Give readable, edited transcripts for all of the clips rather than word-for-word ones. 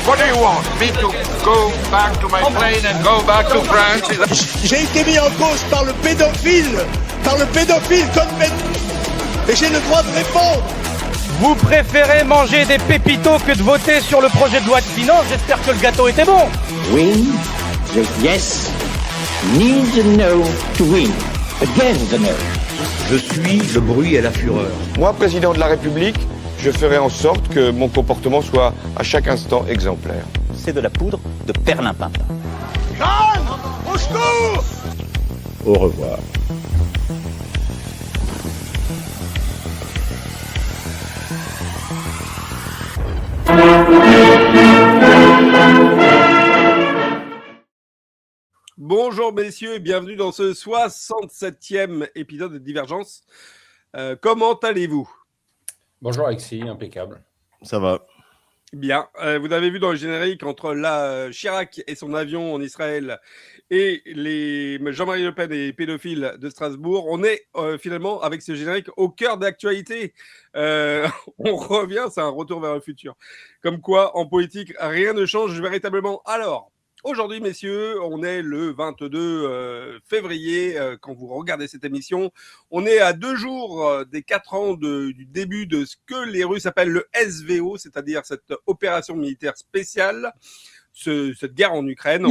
What do you want? Me to go back to my plane and go back to France? J'ai été mis en cause par le pédophile Cohn-Bendit, et j'ai le droit de répondre. Vous préférez manger des pépitos que de voter sur le projet de loi de finances? J'espère que le gâteau était bon. Win, the yes, need the no to win, again the no. Je suis le bruit et la fureur. Moi, président de la République, je ferai en sorte que mon comportement soit à chaque instant exemplaire. C'est de la poudre de perlimpinpin. Jeanne, au secours! Au revoir. Bonjour messieurs et bienvenue dans ce 67e épisode de Divergence. Comment allez-vous? Bonjour Alexis, impeccable. Ça va. Bien. Vous avez vu dans le générique, entre Chirac et son avion en Israël et les Jean-Marie Le Pen et les pédophiles de Strasbourg, on est finalement avec ce générique au cœur de l'actualité. On revient, c'est un retour vers le futur. Comme quoi, en politique, rien ne change véritablement. Alors, aujourd'hui, messieurs, on est le 22 février, quand vous regardez cette émission. On est à 2 jours des 4 ans du début de ce que les Russes appellent le SVO, c'est-à-dire cette opération militaire spéciale, cette guerre en Ukraine,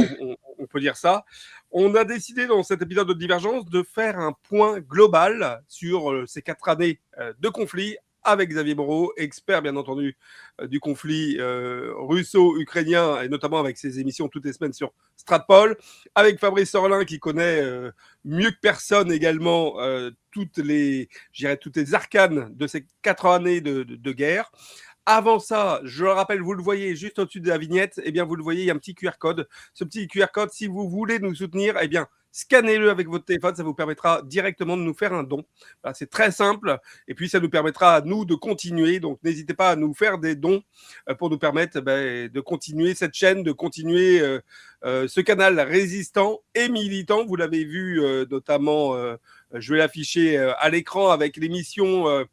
on peut dire ça. On a décidé dans cet épisode de Divergence de faire un point global sur ces 4 années de conflit avec Xavier Moreau, expert bien entendu du conflit russo-ukrainien, et notamment avec ses émissions toutes les semaines sur Stratpol, avec Fabrice Orlin qui connaît mieux que personne également toutes les arcanes de ces 4 années de guerre. Avant ça, je le rappelle, vous le voyez juste au-dessus de la vignette, eh bien vous le voyez, il y a un petit QR code. Ce petit QR code, si vous voulez nous soutenir, eh bien scannez-le avec votre téléphone, ça vous permettra directement de nous faire un don. Voilà, c'est très simple, et puis ça nous permettra à nous de continuer. Donc n'hésitez pas à nous faire des dons pour nous permettre de continuer cette chaîne, de continuer ce canal résistant et militant. Vous l'avez vu notamment, je vais l'afficher à l'écran avec l'émission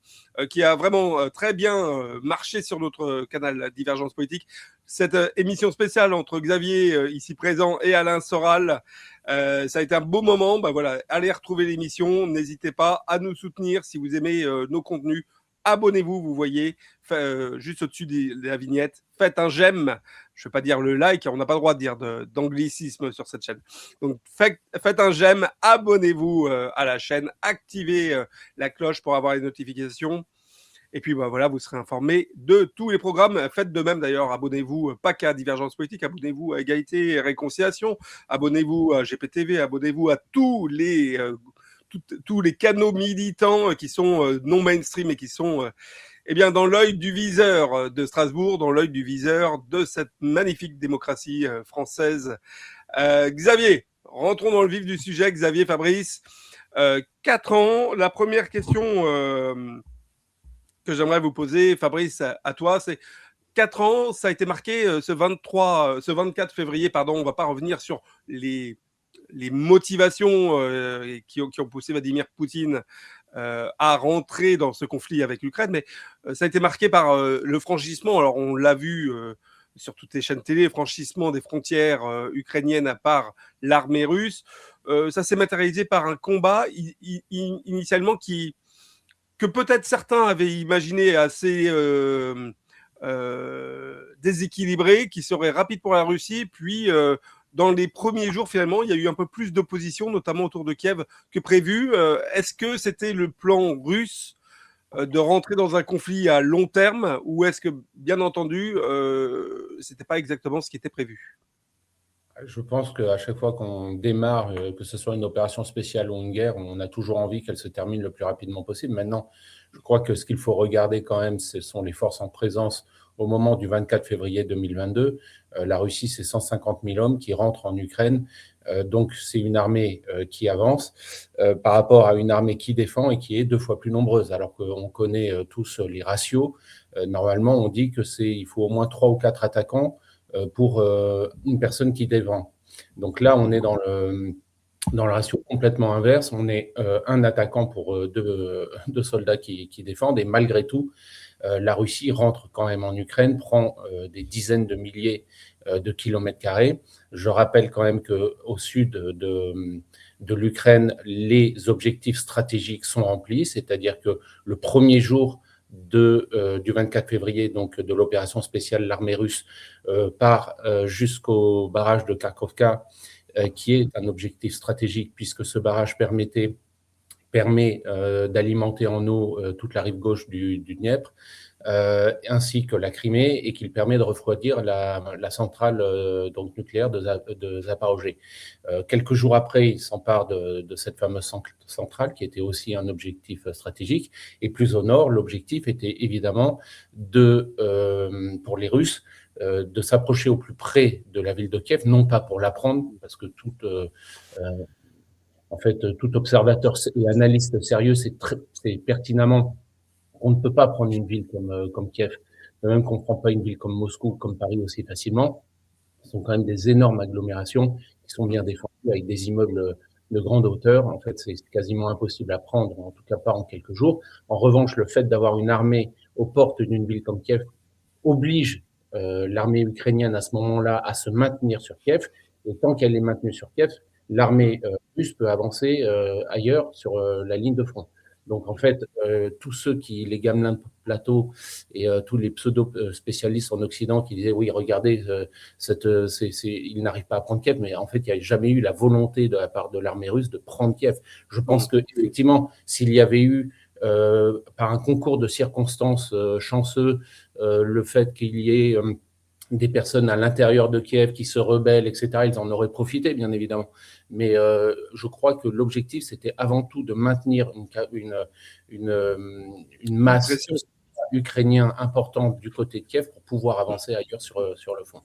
qui a vraiment très bien marché sur notre canal Divergence Politique. Cette émission spéciale entre Xavier, ici présent, et Alain Soral, ça a été un beau moment. Voilà, allez retrouver l'émission. N'hésitez pas à nous soutenir si vous aimez nos contenus. Abonnez-vous, vous voyez, juste au-dessus de la vignette. Faites un j'aime. Je ne vais pas dire le like, on n'a pas le droit de dire d'anglicisme sur cette chaîne. Donc, faites un j'aime, abonnez-vous à la chaîne, activez la cloche pour avoir les notifications. Et puis voilà, vous serez informés de tous les programmes. Faites de même d'ailleurs, abonnez-vous pas qu'à Divergence Politique, abonnez-vous à Égalité et Réconciliation, abonnez-vous à GPTV, abonnez-vous à tous les canaux militants qui sont non mainstream et qui sont dans l'œil du viseur de Strasbourg, dans l'œil du viseur de cette magnifique démocratie française. Xavier, rentrons dans le vif du sujet. Xavier, Fabrice, 4 ans. La première question que j'aimerais vous poser, Fabrice, à toi, c'est 4 ans, ça a été marqué ce 24 février, pardon, on ne va pas revenir sur les motivations qui ont poussé Vladimir Poutine à rentrer dans ce conflit avec l'Ukraine, mais ça a été marqué par le franchissement, alors on l'a vu sur toutes les chaînes télé, le franchissement des frontières ukrainiennes par l'armée russe. Ça s'est matérialisé par un combat initialement que peut-être certains avaient imaginé assez déséquilibré, qui serait rapide pour la Russie, puis dans les premiers jours, finalement, il y a eu un peu plus d'opposition, notamment autour de Kiev, que prévu. Est-ce que c'était le plan russe de rentrer dans un conflit à long terme, ou est-ce que, bien entendu, c'était pas exactement ce qui était prévu? Je pense qu'à chaque fois qu'on démarre, que ce soit une opération spéciale ou une guerre, on a toujours envie qu'elle se termine le plus rapidement possible. Maintenant, je crois que ce qu'il faut regarder quand même, ce sont les forces en présence au moment du 24 février 2022. La Russie, c'est 150 000 hommes qui rentrent en Ukraine. Donc, c'est une armée qui avance par rapport à une armée qui défend et qui est 2 fois plus nombreuse. Alors qu'on connaît tous les ratios. Normalement, on dit qu'il faut au moins 3 ou 4 attaquants pour une personne qui défend. Donc là, on est dans le ratio complètement inverse. On est un attaquant pour deux soldats qui défendent. Et malgré tout, la Russie rentre quand même en Ukraine, prend des dizaines de milliers de kilomètres carrés. Je rappelle quand même qu'au sud de l'Ukraine, les objectifs stratégiques sont remplis, c'est-à-dire que le premier jour du 24 février, donc de l'opération spéciale, l'armée russe part jusqu'au barrage de Kakhovka, qui est un objectif stratégique puisque ce barrage permet d'alimenter en eau toute la rive gauche du Dniepr, ainsi que la Crimée, et qu'il permet de refroidir la centrale donc nucléaire de Zaporozhye. Quelques jours après, il s'empare de cette fameuse centrale qui était aussi un objectif stratégique. Et plus au nord, l'objectif était évidemment pour les Russes de s'approcher au plus près de la ville de Kiev, non pas pour la prendre, parce que tout observateur et analyste sérieux c'est pertinemment qu'on ne peut pas prendre une ville comme Kiev, même qu'on ne prend pas une ville comme Moscou, comme Paris aussi facilement. Ce sont quand même des énormes agglomérations qui sont bien défendues avec des immeubles de grande hauteur. En fait, c'est quasiment impossible à prendre, en tout cas pas en quelques jours. En revanche, le fait d'avoir une armée aux portes d'une ville comme Kiev oblige l'armée ukrainienne à ce moment-là à se maintenir sur Kiev. Et tant qu'elle est maintenue sur Kiev, l'armée russe peut avancer ailleurs sur la ligne de front. Donc en fait, tous les gamelins de plateau et tous les pseudo-spécialistes en Occident qui disaient oui, regardez, ils n'arrivent pas à prendre Kiev, mais en fait, il n'y a jamais eu la volonté de la part de l'armée russe de prendre Kiev. Je pense que effectivement, s'il y avait eu par un concours de circonstances chanceux, le fait qu'il y ait des personnes à l'intérieur de Kiev qui se rebellent, etc., ils en auraient profité, bien évidemment. Mais je crois que l'objectif, c'était avant tout de maintenir une masse ukrainienne importante du côté de Kiev pour pouvoir avancer ailleurs sur le front.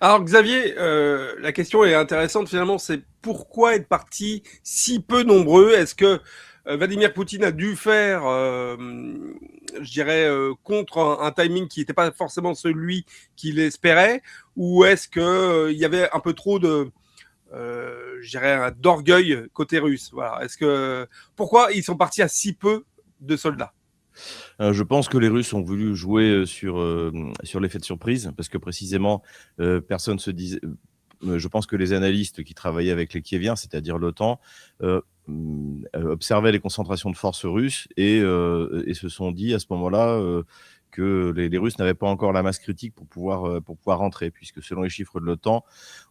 Alors Xavier, la question est intéressante finalement, c'est pourquoi être partis si peu nombreux? Est-ce que Vladimir Poutine a dû faire, je dirais, contre un timing qui n'était pas forcément celui qu'il espérait, ou est-ce qu'il y avait un peu trop je dirais, d'orgueil côté russe? Voilà. Pourquoi ils sont partis à si peu de soldats? Je pense que les Russes ont voulu jouer sur l'effet de surprise, parce que précisément, personne se disait. Je pense que les analystes qui travaillaient avec les Kieviens, c'est-à-dire l'OTAN, observaient les concentrations de forces russes et se sont dit à ce moment-là que les Russes n'avaient pas encore la masse critique pour pouvoir rentrer, puisque selon les chiffres de l'OTAN,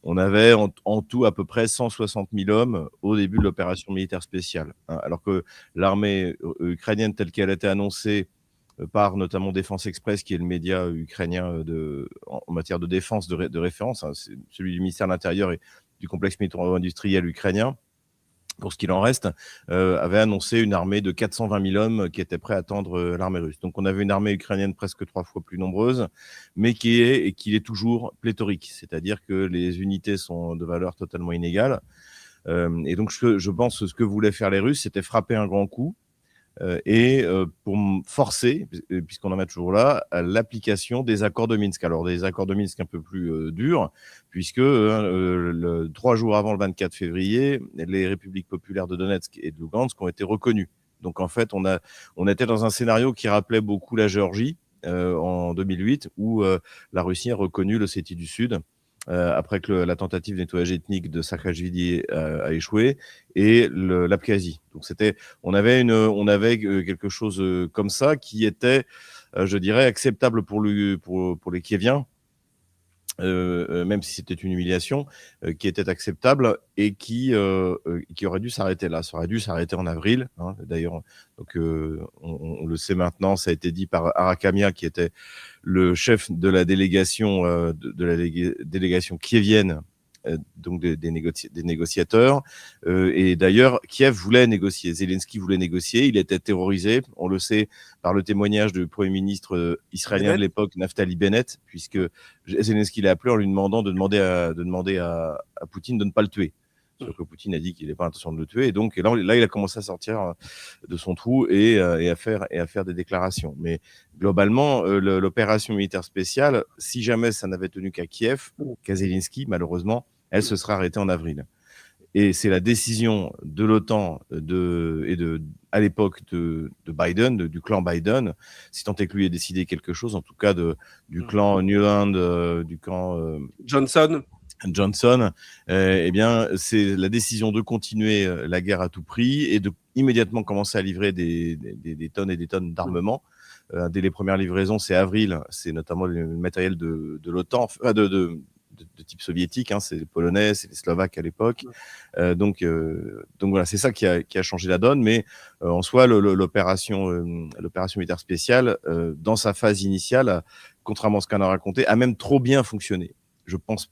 on avait en tout à peu près 160 000 hommes au début de l'opération militaire spéciale, hein, alors que l'armée ukrainienne telle qu'elle a été annoncée par notamment Défense Express, qui est le média ukrainien en matière de défense de référence, hein, c'est celui du ministère de l'Intérieur et du complexe militaro-industriel ukrainien, pour ce qu'il en reste, avait annoncé une armée de 420 000 hommes qui étaient prêts à attendre l'armée russe. Donc on avait une armée ukrainienne presque 3 fois plus nombreuse, mais qui est toujours pléthorique, c'est-à-dire que les unités sont de valeur totalement inégale. Et donc je pense que ce que voulaient faire les Russes, c'était frapper un grand coup, pour forcer, puisqu'on en est toujours là, à l'application des accords de Minsk. Alors des accords de Minsk un peu plus durs, puisque 3 jours avant le 24 février, les républiques populaires de Donetsk et de Lugansk ont été reconnues. Donc en fait, on était dans un scénario qui rappelait beaucoup la Géorgie en 2008, où la Russie a reconnu l'Ossétie du Sud, après que la tentative de nettoyage ethnique de Saakachvili a échoué, et l'Abkhazie. Donc on avait quelque chose comme ça qui était, je dirais, acceptable pour les Kieviens, même si c'était une humiliation, qui était acceptable et qui aurait dû s'arrêter là. Ça aurait dû s'arrêter en avril, hein, d'ailleurs. Donc on le sait maintenant, ça a été dit par Arakamia, qui était le chef de la délégation délégation kievienne, donc des négociateurs. Et d'ailleurs, Kiev voulait négocier, Zelensky voulait négocier, il était terrorisé, on le sait par le témoignage du Premier ministre israélien de l'époque, Naftali Bennett, puisque Zelensky l'a appelé en lui demandant de demander à Poutine de ne pas le tuer. Sauf que Poutine a dit qu'il n'avait pas l'intention de le tuer, et donc là, il a commencé à sortir de son trou et à faire des déclarations. Mais globalement, l'opération militaire spéciale, si jamais ça n'avait tenu qu'à Kiev, qu'à Zelensky, malheureusement, elle se serait arrêtée en avril. Et c'est la décision de l'OTAN et de à l'époque de Biden, du clan Biden, si tant est que lui ait décidé quelque chose, en tout cas du clan Newland, du clan Johnson. Eh bien, c'est la décision de continuer la guerre à tout prix et de immédiatement commencer à livrer des tonnes et des tonnes d'armement. Dès les premières livraisons, c'est avril, c'est notamment le matériel de l'OTAN, de type soviétique, hein, c'est les Polonais, c'est les Slovaques à l'époque. Donc voilà, c'est ça qui a changé la donne, mais en soi, l'opération militaire spéciale, dans sa phase initiale, contrairement à ce qu'on a raconté, a même trop bien fonctionné. Je pense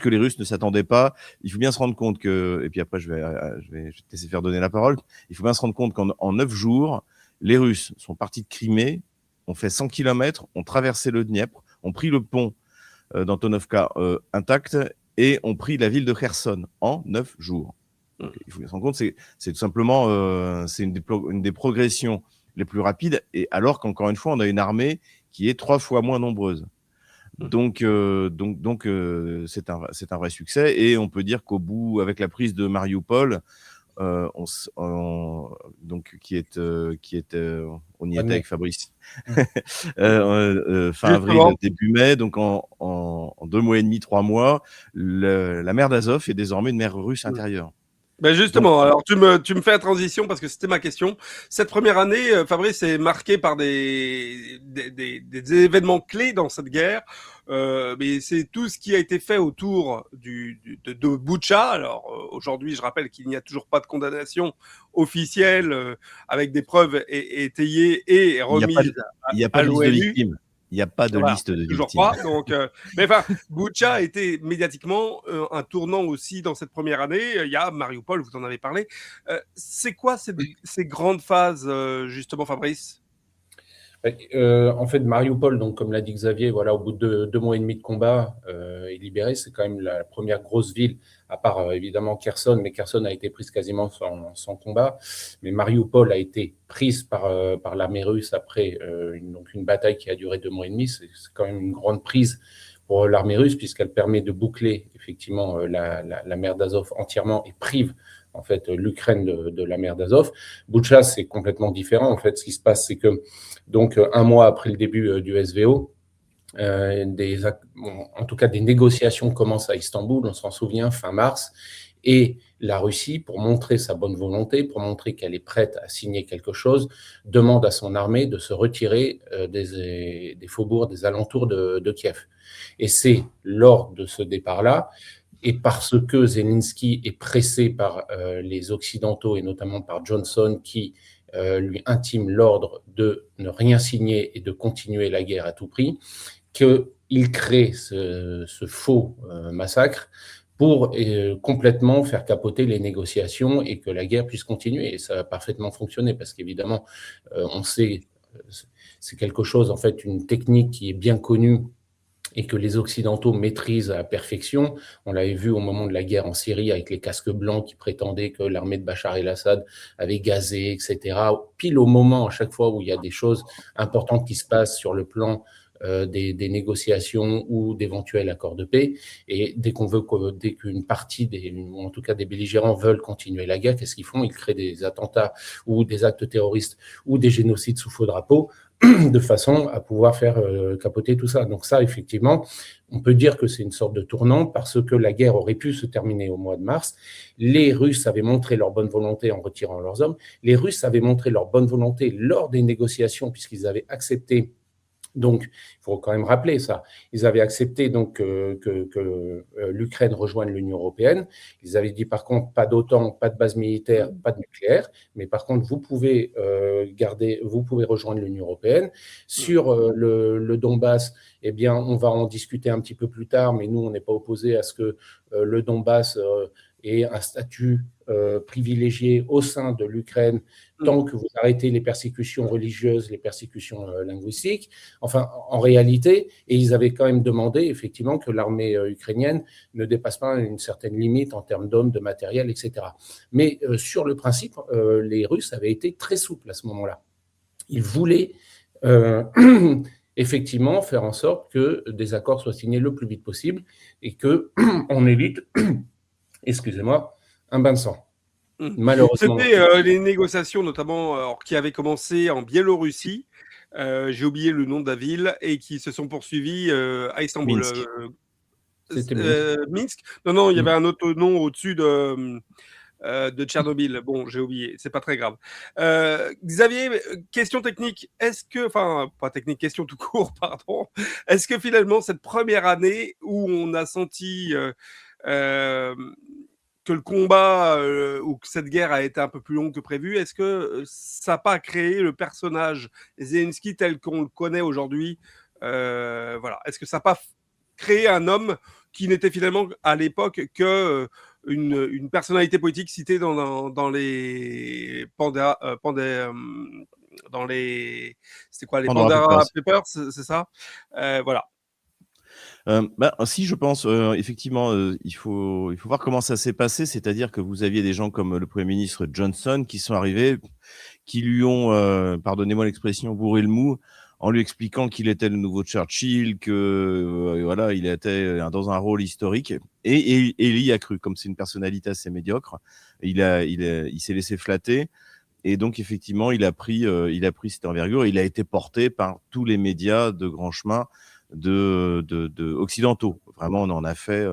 que les Russes ne s'attendaient pas. Il faut bien se rendre compte que, et puis après je vais te laisser faire donner la parole, il faut bien se rendre compte qu'en 9 jours, les Russes sont partis de Crimée, ont fait 100 km, ont traversé le Dniepr, ont pris le pont d'Antonovka intact et ont pris la ville de Kherson en 9 jours. Donc, il faut bien se rendre compte, c'est tout simplement c'est une des progressions les plus rapides, et alors qu'encore une fois, on a une armée qui est 3 fois moins nombreuse. Donc c'est un vrai succès, et on peut dire qu'au bout, avec la prise de Mariupol, on y était avec Fabrice. Fin avril, début mai, donc en 2 mois et demi, 3 mois, la mer d'Azov est désormais une mer russe intérieure. Ben justement, alors tu me fais la transition parce que c'était ma question. Cette première année, Fabrice, est marquée par des événements clés dans cette guerre. Mais c'est tout ce qui a été fait autour de Boutcha. Alors aujourd'hui, je rappelle qu'il n'y a toujours pas de condamnation officielle avec des preuves étayées et remises il n'y a pas de liste de victimes. Il n'y a pas de liste de toujours victimes. pas. Donc, mais enfin, Boutcha a été médiatiquement un tournant aussi dans cette première année. Il y a Mariupol, vous en avez parlé. C'est quoi ces grandes phases, justement, Fabrice ? En fait, Mariupol, donc comme l'a dit Xavier, voilà, au bout de 2 mois et demi de combat, est libéré. C'est quand même la première grosse ville, à part évidemment Kherson, mais Kherson a été prise quasiment sans combat. Mais Mariupol a été prise par l'armée russe après une bataille qui a duré 2 mois et demi. C'est quand même une grande prise pour l'armée russe, puisqu'elle permet de boucler effectivement la mer d'Azov entièrement et prive en fait l'Ukraine de la mer d'Azov. Boutcha, c'est complètement différent. En fait, ce qui se passe, c'est que donc 1 mois après le début du SVO, en tout cas des négociations commencent à Istanbul, on s'en souvient, fin mars, et la Russie, pour montrer sa bonne volonté, pour montrer qu'elle est prête à signer quelque chose, demande à son armée de se retirer des faubourgs, des alentours de Kiev. Et c'est lors de ce départ-là, et parce que Zelensky est pressé par les Occidentaux, et notamment par Johnson, qui lui intime l'ordre de ne rien signer et de continuer la guerre à tout prix, qu'il crée ce faux massacre pour complètement faire capoter les négociations et que la guerre puisse continuer. Et ça a parfaitement fonctionné, parce qu'évidemment, on sait, c'est quelque chose, en fait, une technique qui est bien connue et que les Occidentaux maîtrisent à la perfection. On l'avait vu au moment de la guerre en Syrie avec les casques blancs qui prétendaient que l'armée de Bachar el-Assad avait gazé, etc. Pile au moment, à chaque fois où il y a des choses importantes qui se passent sur le plan des négociations ou d'éventuels accords de paix. Et dès qu'une partie, ou en tout cas des belligérants veulent continuer la guerre, qu'est-ce qu'ils font ? Ils créent des attentats ou des actes terroristes ou des génocides sous faux drapeau, de façon à pouvoir faire capoter tout ça. Donc ça, effectivement, on peut dire que c'est une sorte de tournant, parce que la guerre aurait pu se terminer au mois de mars. Les Russes avaient montré leur bonne volonté en retirant leurs hommes. Les Russes avaient montré leur bonne volonté lors des négociations, puisqu'ils avaient accepté. Donc, il faut quand même rappeler ça. Ils avaient accepté donc que l'Ukraine rejoigne l'Union européenne. Ils avaient dit par contre pas d'OTAN, pas de base militaire, pas de nucléaire, mais par contre vous pouvez rejoindre l'Union européenne. Sur le Donbass, eh bien, on va en discuter un petit peu plus tard, mais nous on n'est pas opposés à ce que le Donbass ait un statut privilégié au sein de l'Ukraine, tant que vous arrêtez les persécutions religieuses, les persécutions linguistiques. Enfin, en réalité, et ils avaient quand même demandé, effectivement, que l'armée ukrainienne ne dépasse pas une certaine limite en termes d'hommes, de matériel, etc. Mais sur le principe, les Russes avaient été très souples à ce moment-là. Ils voulaient effectivement faire en sorte que des accords soient signés le plus vite possible et qu'on évite, excusez-moi, un bain de sang. Malheureusement. C'était les négociations, notamment, qui avaient commencé en Biélorussie. J'ai oublié le nom de la ville et qui se sont poursuivies à Istanbul. Minsk. C'était Minsk. Minsk. Non, il y avait un autre nom au-dessus de Tchernobyl. Bon, j'ai oublié, c'est pas très grave. Xavier, question technique. Pas technique, question tout court, pardon. Est-ce que finalement, cette première année où on a senti que le combat ou que cette guerre a été un peu plus longue que prévu, est-ce que ça n'a pas créé le personnage Zelensky tel qu'on le connaît aujourd'hui? Voilà. Est-ce que ça n'a pas créé un homme qui n'était finalement à l'époque que une personnalité politique citée dans les dans les c'est quoi les Pandora Papers, c'est ça? Voilà. Si, je pense, effectivement, il faut voir comment ça s'est passé. C'est-à-dire que vous aviez des gens comme le Premier ministre Johnson qui sont arrivés, qui lui ont, pardonnez-moi l'expression, bourré le mou, en lui expliquant qu'il était le nouveau Churchill, que voilà, il était dans un rôle historique, et il y a cru. Comme c'est une personnalité assez médiocre, il s'est laissé flatter. Et donc, effectivement, il a pris cette envergure. Il a été porté par tous les médias de grand chemin de occidentaux. Vraiment, on en a fait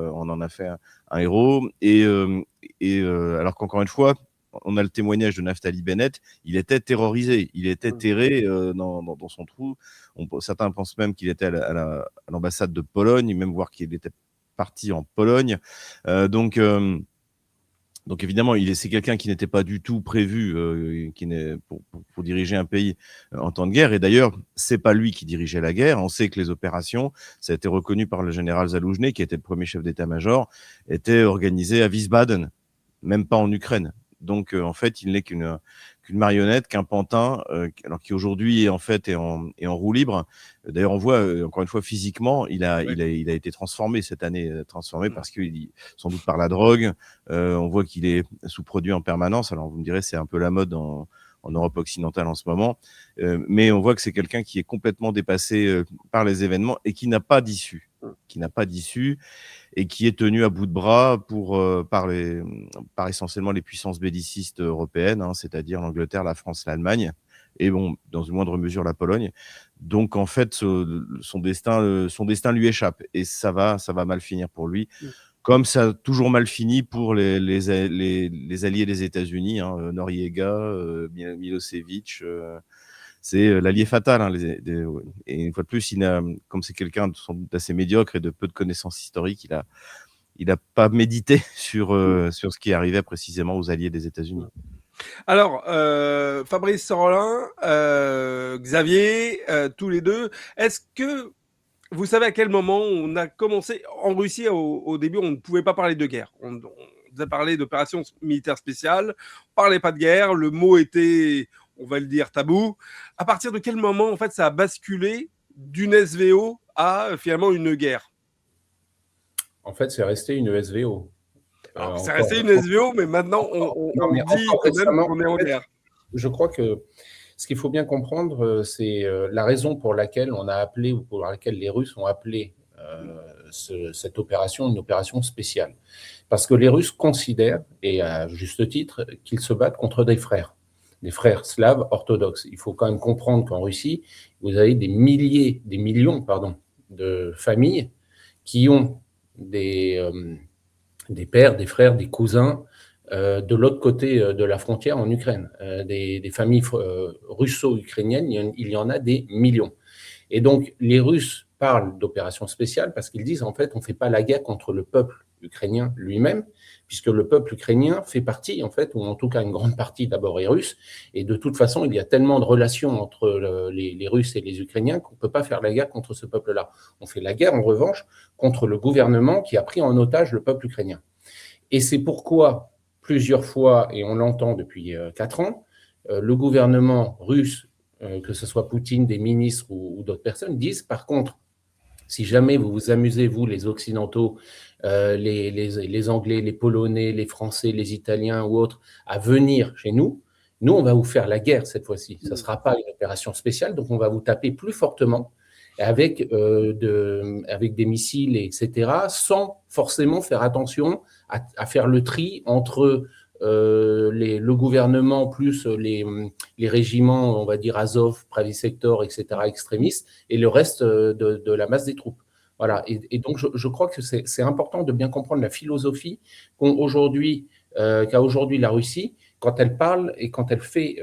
un héros. Et alors qu'encore une fois, on a le témoignage de Naftali Bennett, il était terrorisé, il était terré dans son trou. Certains pensent même qu'il était à l'ambassade de Pologne, même voir qu'il était parti en Pologne. Donc évidemment, c'est quelqu'un qui n'était pas du tout prévu pour diriger un pays en temps de guerre. Et d'ailleurs, c'est pas lui qui dirigeait la guerre. On sait que les opérations, ça a été reconnu par le général Zaloujny, qui était le premier chef d'état-major, étaient organisées à Wiesbaden, même pas en Ukraine. Donc en fait, il n'est qu'une marionnette, qu'un pantin, alors qui aujourd'hui en fait est en roue libre. D'ailleurs, on voit encore une fois physiquement, il a été transformé cette année, parce que sans doute par la drogue. On voit qu'il est sous-produit en permanence. Alors vous me direz, c'est un peu la mode en Europe occidentale en ce moment, mais on voit que c'est quelqu'un qui est complètement dépassé par les événements et qui n'a pas d'issue, et qui est tenu à bout de bras par essentiellement les puissances bellicistes européennes, c'est-à-dire l'Angleterre, la France, l'Allemagne, et bon, dans une moindre mesure la Pologne. Donc en fait, son destin lui échappe, et ça va mal finir pour lui. Comme ça a toujours mal fini pour les alliés des États-Unis, Noriega, Milosevic, c'est l'allié fatal. Et une fois de plus, comme c'est quelqu'un d'assez médiocre et de peu de connaissances historiques, il a pas médité sur ce qui arrivait précisément aux alliés des États-Unis. Alors, Fabrice Sorolin, Xavier, tous les deux, est-ce que vous savez à quel moment on a commencé en Russie? Au début, on ne pouvait pas parler de guerre. On a parlé d'opérations militaires spéciales. On parlait pas de guerre. Le mot était, on va le dire, tabou. À partir de quel moment, en fait, ça a basculé d'une SVO à finalement une guerre? En fait, c'est resté une SVO. C'est resté une SVO, mais maintenant, on dit quand même qu'on est en guerre. Je crois que ce qu'il faut bien comprendre, c'est la raison pour laquelle on a appelé, ou pour laquelle les Russes ont appelé cette opération une opération spéciale. Parce que les Russes considèrent, et à juste titre, qu'ils se battent contre des frères slaves orthodoxes. Il faut quand même comprendre qu'en Russie, vous avez des millions de familles qui ont des pères, des frères, des cousins de l'autre côté de la frontière en Ukraine. Des familles russo-ukrainiennes, il y en a des millions. Et donc, les Russes parlent d'opération spéciale parce qu'ils disent, en fait, on ne fait pas la guerre contre le peuple ukrainien lui-même, puisque le peuple ukrainien fait partie, en fait, ou en tout cas une grande partie d'abord est russe, et de toute façon, il y a tellement de relations entre les Russes et les Ukrainiens qu'on ne peut pas faire la guerre contre ce peuple-là. On fait la guerre, en revanche, contre le gouvernement qui a pris en otage le peuple ukrainien. Et c'est pourquoi, plusieurs fois, et on l'entend depuis 4 ans, le gouvernement russe, que ce soit Poutine, des ministres ou d'autres personnes, disent, par contre, si jamais vous vous amusez, vous, les Occidentaux, les Anglais, les Polonais, les Français, les Italiens ou autres, à venir chez nous, on va vous faire la guerre cette fois-ci. Ça ne sera pas une opération spéciale, donc on va vous taper plus fortement avec des missiles, etc., sans forcément faire attention à faire le tri entre le gouvernement plus les régiments, on va dire Azov, Pravi Sector, etc., extrémistes, et le reste de la masse des troupes. Voilà. Et donc, je crois que c'est important de bien comprendre la philosophie qu'a aujourd'hui la Russie quand elle parle et quand elle fait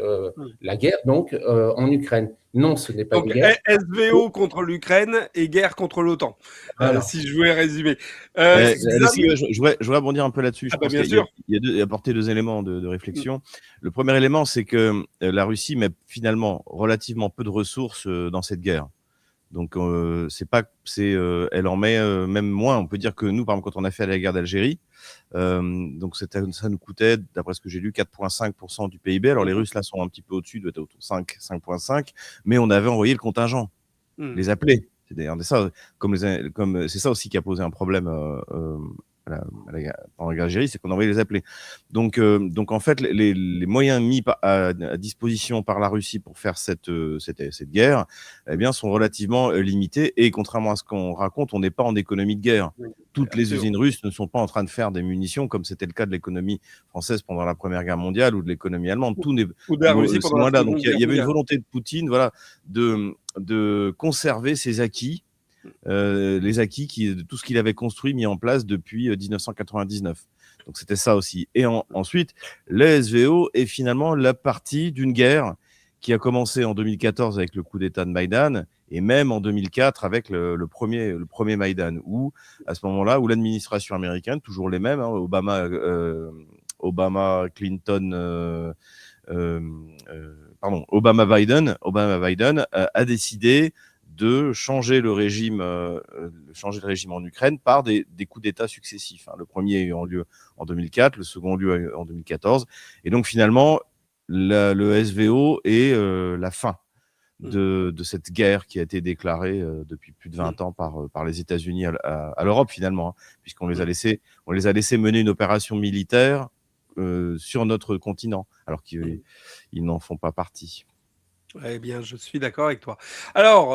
la guerre donc en Ukraine. Non, ce n'est pas Donc, une guerre. SVO contre l'Ukraine et guerre contre l'OTAN, Voilà. si je voulais résumer. Je voudrais rebondir un peu là-dessus. Je pense bien qu'il y a apporté deux éléments de réflexion. Le premier élément, c'est que la Russie met finalement relativement peu de ressources dans cette guerre. Donc, elle en met même moins. On peut dire que nous, par exemple, quand on a fait la guerre d'Algérie, donc ça nous coûtait, d'après ce que j'ai lu, 4,5% du PIB. Alors, les Russes, là, sont un petit peu au-dessus, doivent être autour de 5,5, mais on avait envoyé le contingent, les appelés. C'est d'ailleurs ça, c'est ça aussi qui a posé un problème pendant la guerre d'Algérie, c'est qu'on envoyait les appelés. Donc en fait, les moyens mis à disposition par la Russie pour faire cette guerre, eh bien, sont relativement limités. Et contrairement à ce qu'on raconte, on n'est pas en économie de guerre. Toutes les usines russes ne sont pas en train de faire des munitions, comme c'était le cas de l'économie française pendant la Première Guerre mondiale ou de l'économie allemande. Tout n'est pas là. Donc il y avait une volonté de Poutine, voilà, de conserver ses acquis. Les acquis de tout ce qu'il avait construit, mis en place depuis 1999. Donc c'était ça aussi. Et ensuite, le SVO est finalement la partie d'une guerre qui a commencé en 2014 avec le coup d'État de Maïdan et même en 2004 avec le premier Maïdan, où à ce moment-là, où l'administration américaine, toujours les mêmes, hein, Obama-Biden a décidé de changer le régime en Ukraine par des coups d'État successifs. Le premier ayant lieu en 2004, le second lieu en 2014. Et donc finalement, le SVO est la fin de cette guerre qui a été déclarée depuis plus de 20 ans par les États-Unis à l'Europe finalement, hein, puisqu'on les a laissés mener une opération militaire sur notre continent, alors qu'ils n'en font pas partie. Eh bien, je suis d'accord avec toi. Alors,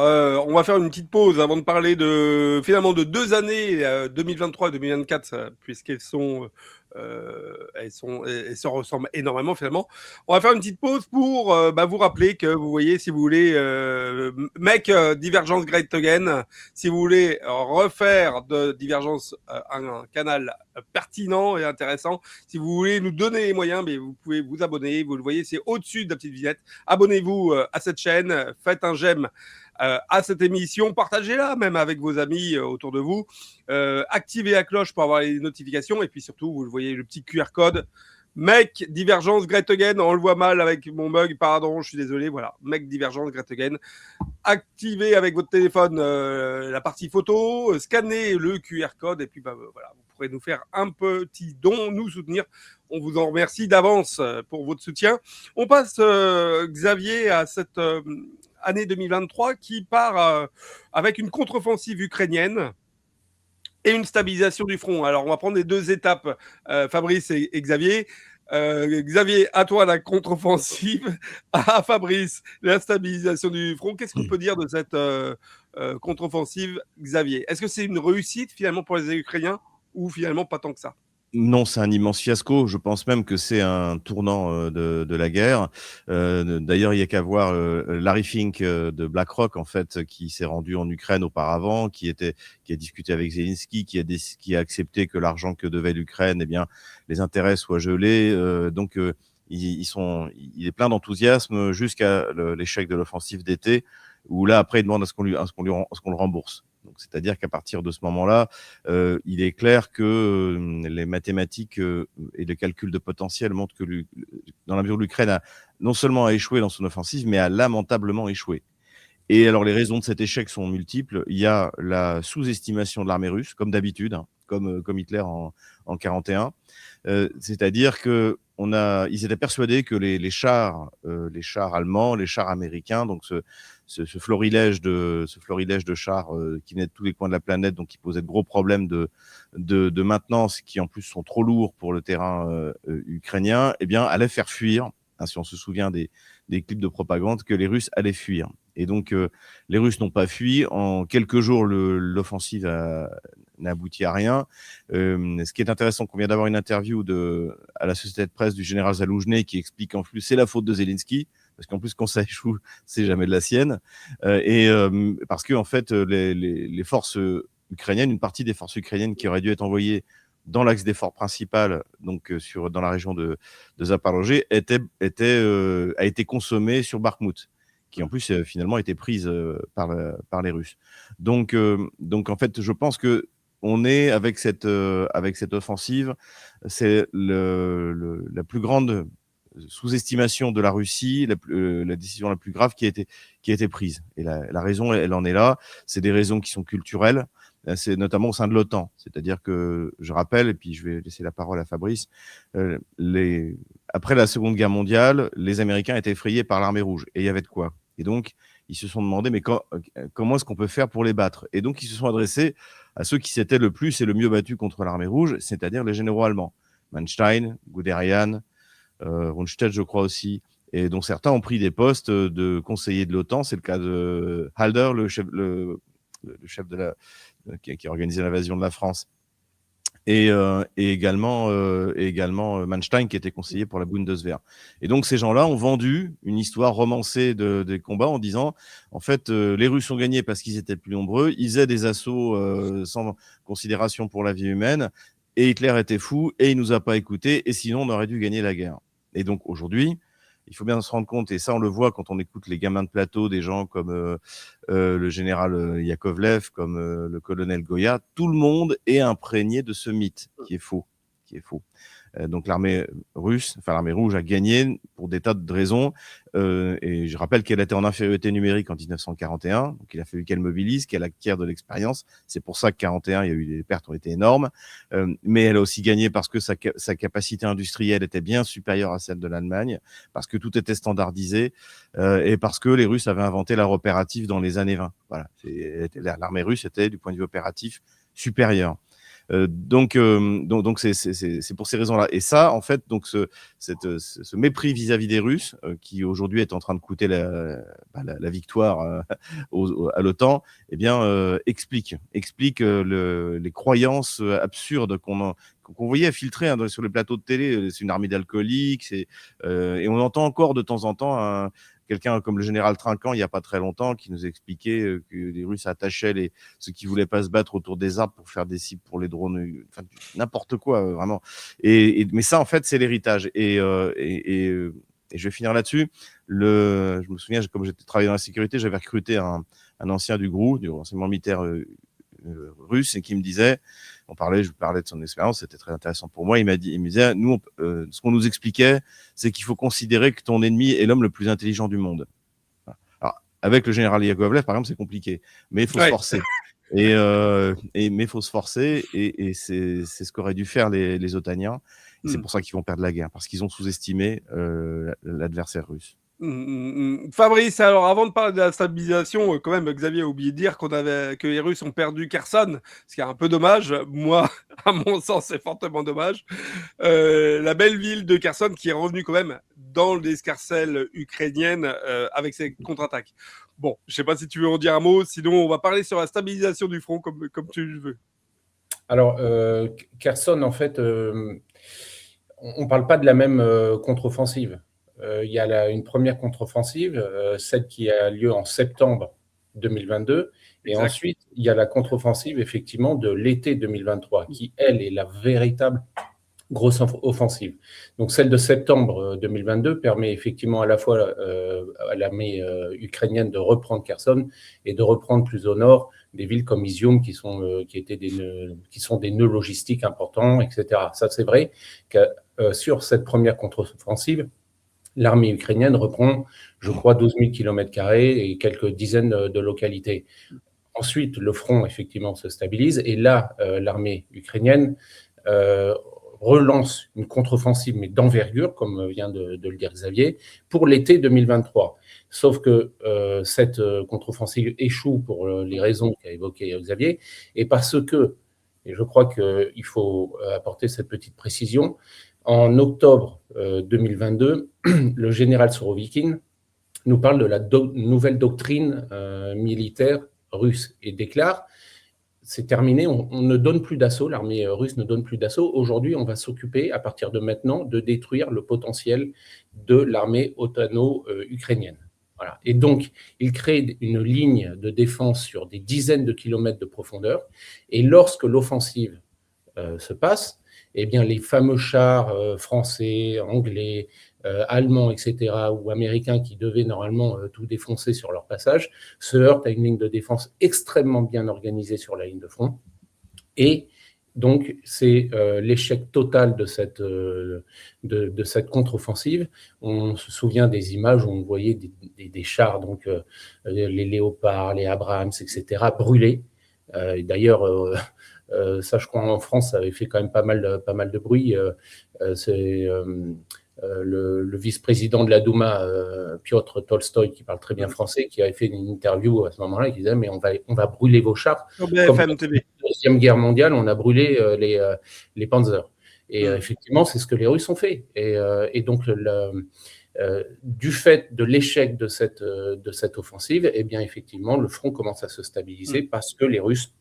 on va faire une petite pause avant de parler finalement de 2 années, 2023 et 2024, puisqu'elles elles se ressemblent énormément finalement. On va faire une petite pause pour vous rappeler que vous voyez, si vous voulez, Divergence Great Again, si vous voulez refaire de Divergence un canal pertinent et intéressant, si vous voulez nous donner les moyens, mais vous pouvez vous abonner. Vous le voyez, c'est au-dessus de la petite vignette. Abonnez-vous à cette chaîne, faites un j'aime à cette émission, partagez-la même avec vos amis autour de vous, activez la cloche pour avoir les notifications, et puis surtout, vous le voyez, le petit QR code, Mec Divergence Great Again, on le voit mal avec mon bug, pardon, je suis désolé, voilà, Mec Divergence Great Again. Activez avec votre téléphone la partie photo, scannez le QR code, et puis voilà, vous pourrez nous faire un petit don, nous soutenir. On vous en remercie d'avance pour votre soutien. On passe, Xavier, à cette année 2023 qui part avec une contre-offensive ukrainienne et une stabilisation du front. Alors, on va prendre les 2 étapes, Fabrice et Xavier. Xavier, à toi la contre-offensive, à Fabrice la stabilisation du front. Qu'est-ce qu'on peut dire de cette contre-offensive, Xavier? Est-ce que c'est une réussite finalement pour les Ukrainiens ou finalement pas tant que ça? Non, c'est un immense fiasco. Je pense même que c'est un tournant de la guerre. D'ailleurs, il y a qu'à voir Larry Fink de BlackRock, en fait, qui s'est rendu en Ukraine auparavant, qui a discuté avec Zelensky, qui a accepté que l'argent que devait l'Ukraine, eh bien, les intérêts soient gelés. Donc, il est plein d'enthousiasme jusqu'à l'échec de l'offensive d'été, où là, après, il demande à ce qu'on le rembourse. Donc, c'est-à-dire qu'à partir de ce moment-là, il est clair que les mathématiques et le calcul de potentiel montrent que dans la mesure où l'Ukraine a non seulement échoué dans son offensive, mais a lamentablement échoué. Et alors, les raisons de cet échec sont multiples. Il y a la sous-estimation de l'armée russe, comme d'habitude, hein, comme Hitler en 41. C'est-à-dire que ils étaient persuadés que les chars allemands, les chars américains, donc ce florilège de chars qui venaient de tous les coins de la planète, donc qui posaient de gros problèmes de maintenance, qui en plus sont trop lourds pour le terrain ukrainien, eh bien, allaient faire fuir, hein, si on se souvient des clips de propagande, que les Russes allaient fuir. Et donc, les Russes n'ont pas fui. En quelques jours, l'offensive n'a abouti à rien. Ce qui est intéressant, qu'on vient d'avoir une interview à la société de presse du général Zaloujny qui explique en plus c'est la faute de Zelensky, parce qu'en plus quand ça échoue, c'est jamais de la sienne, parce que en fait les forces ukrainiennes, une partie des forces ukrainiennes qui auraient dû être envoyées dans l'axe d'effort principal, donc dans la région de Zaporozhye, a été consommée sur Bakhmout, qui en plus finalement a été prise par les Russes. Donc en fait, je pense que on est avec cette offensive, c'est la plus grande sous-estimation de la Russie, la décision la plus grave qui a été prise. Et la raison, elle en est là. C'est des raisons qui sont culturelles. C'est notamment au sein de l'OTAN. C'est-à-dire que, je rappelle, et puis je vais laisser la parole à Fabrice, après la Seconde Guerre mondiale, les Américains étaient effrayés par l'armée rouge. Et il y avait de quoi. Et donc, ils se sont demandé, mais comment est-ce qu'on peut faire pour les battre? Et donc, ils se sont adressés à ceux qui s'étaient le plus et le mieux battus contre l'armée rouge, c'est-à-dire les généraux allemands. Manstein, Guderian, Rundstedt, je crois aussi, et dont certains ont pris des postes de conseillers de l'OTAN. C'est le cas de Halder, le chef qui a organisé l'invasion de la France, et également Manstein, qui était conseiller pour la Bundeswehr. Et donc ces gens-là ont vendu une histoire romancée des combats en disant, en fait, les Russes ont gagné parce qu'ils étaient plus nombreux, ils faisaient des assauts sans considération pour la vie humaine, et Hitler était fou, et il nous a pas écoutés, et sinon on aurait dû gagner la guerre. Et donc aujourd'hui, il faut bien se rendre compte, et ça on le voit quand on écoute les gamins de plateau, des gens comme le général Yakovlev, comme le colonel Goya, tout le monde est imprégné de ce mythe qui est faux. Donc l'armée rouge a gagné pour des tas de raisons, et je rappelle qu'elle était en infériorité numérique en 1941, donc il a fallu qu'elle mobilise, qu'elle acquiert de l'expérience. C'est pour ça que 41, les pertes ont été énormes, mais elle a aussi gagné parce que sa capacité industrielle était bien supérieure à celle de l'Allemagne, parce que tout était standardisé, et parce que les Russes avaient inventé l'art opératif dans les années 20. Voilà, l'armée russe était du point de vue opératif supérieure. Donc c'est pour ces raisons-là. Et ça, en fait, donc ce mépris vis-à-vis des Russes, qui aujourd'hui est en train de coûter la victoire à l'OTAN, eh bien, explique les croyances absurdes qu'on voyait filtrer sur les plateaux de télé. C'est une armée d'alcooliques, et on entend encore de temps en temps quelqu'un comme le général Trinquant, il n'y a pas très longtemps, qui nous expliquait que les Russes attachaient ceux qui ne voulaient pas se battre autour des arbres pour faire des cibles pour les drones, enfin, n'importe quoi, vraiment. Mais ça, en fait, c'est l'héritage. Et je vais finir là-dessus. Je me souviens, comme j'étais travaillé dans la sécurité, j'avais recruté un ancien du GRU, du renseignement militaire russe, et qui me disait, je parlais de son expérience, c'était très intéressant pour moi. Il me disait, nous, ce qu'on nous expliquait, c'est qu'il faut considérer que ton ennemi est l'homme le plus intelligent du monde. Alors, avec le général Yakovlev, par exemple, c'est compliqué, mais il faut se forcer. Mais il faut se forcer, et c'est ce qu'auraient dû faire les otaniens. Et c'est pour ça qu'ils vont perdre la guerre, parce qu'ils ont sous-estimé l'adversaire russe. Fabrice, alors avant de parler de la stabilisation, quand même, Xavier a oublié de dire que les Russes ont perdu Kherson, ce qui est un peu dommage. Moi, à mon sens, c'est fortement dommage. La belle ville de Kherson qui est revenue quand même dans l'escarcelle ukrainienne avec ses contre-attaques. Bon, je ne sais pas si tu veux en dire un mot, sinon on va parler sur la stabilisation du front comme tu veux. Alors, Kherson, en fait, on ne parle pas de la même contre-offensive. Il y a une première contre-offensive, celle qui a lieu en septembre 2022. Et exact. Ensuite, il y a la contre-offensive, effectivement, de l'été 2023, qui, elle, est la véritable grosse offensive. Donc, celle de septembre 2022 permet effectivement à la fois à l'armée ukrainienne de reprendre Kherson et de reprendre plus au nord des villes comme Izium qui sont des nœuds logistiques importants, etc. Ça, c'est vrai que sur cette première contre-offensive, l'armée ukrainienne reprend, je crois, 12 000 km² et quelques dizaines de localités. Ensuite, le front, effectivement, se stabilise. Et là, l'armée ukrainienne relance une contre-offensive, mais d'envergure, comme vient de le dire Xavier, pour l'été 2023. Sauf que cette contre-offensive échoue pour les raisons qu'a évoquées Xavier, et parce que, et je crois qu'il faut apporter cette petite précision, en octobre 2022, le général Surovikin nous parle de la nouvelle doctrine militaire russe et déclare c'est terminé, on ne donne plus d'assaut, l'armée russe ne donne plus d'assaut. Aujourd'hui, on va s'occuper, à partir de maintenant, de détruire le potentiel de l'armée otano-ukrainienne. Voilà. Et donc, il crée une ligne de défense sur des dizaines de kilomètres de profondeur. Et lorsque l'offensive se passe, eh bien, les fameux chars français, anglais, allemands, etc., ou américains qui devaient normalement tout défoncer sur leur passage, se heurtent à une ligne de défense extrêmement bien organisée sur la ligne de front. Et donc, c'est l'échec total de cette contre-offensive. On se souvient des images où on voyait des chars, donc les Léopards, les Abrams, etc., brûlés. D'ailleurs, ça, je crois, en France, ça avait fait quand même pas mal de bruit. C'est le vice-président de la Douma, Piotr Tolstoï, qui parle très bien français, qui avait fait une interview à ce moment-là, qui disait « mais on va brûler vos chars ». Comme dans la Deuxième Guerre mondiale, on a brûlé les Panzers. Et effectivement, c'est ce que les Russes ont fait. Et donc, du fait de l'échec de cette offensive, eh bien, effectivement, le front commence à se stabiliser parce que les Russes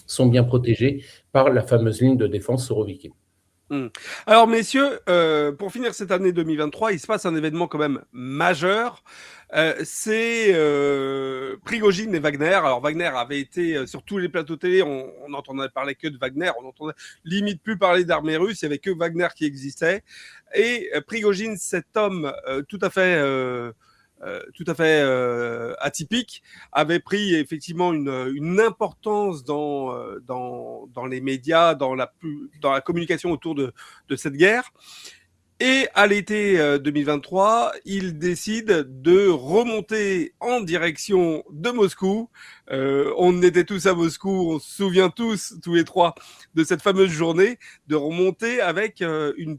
sont bien protégés par la fameuse ligne de défense Surovikin. Alors, messieurs, pour finir cette année 2023, il se passe un événement quand même majeur. C'est Prigojine et Wagner. Alors, Wagner avait été sur tous les plateaux télé, on n'entendait parler que de Wagner, on n'entendait limite plus parler d'armée russe, il n'y avait que Wagner qui existait. Et Prigojine, cet homme tout à fait atypique, avait pris effectivement une importance dans les médias, dans la communication autour de cette guerre. Et à l'été 2023, il décide de remonter en direction de Moscou. On était tous à Moscou, on se souvient tous les trois, de cette fameuse journée, de remonter avec une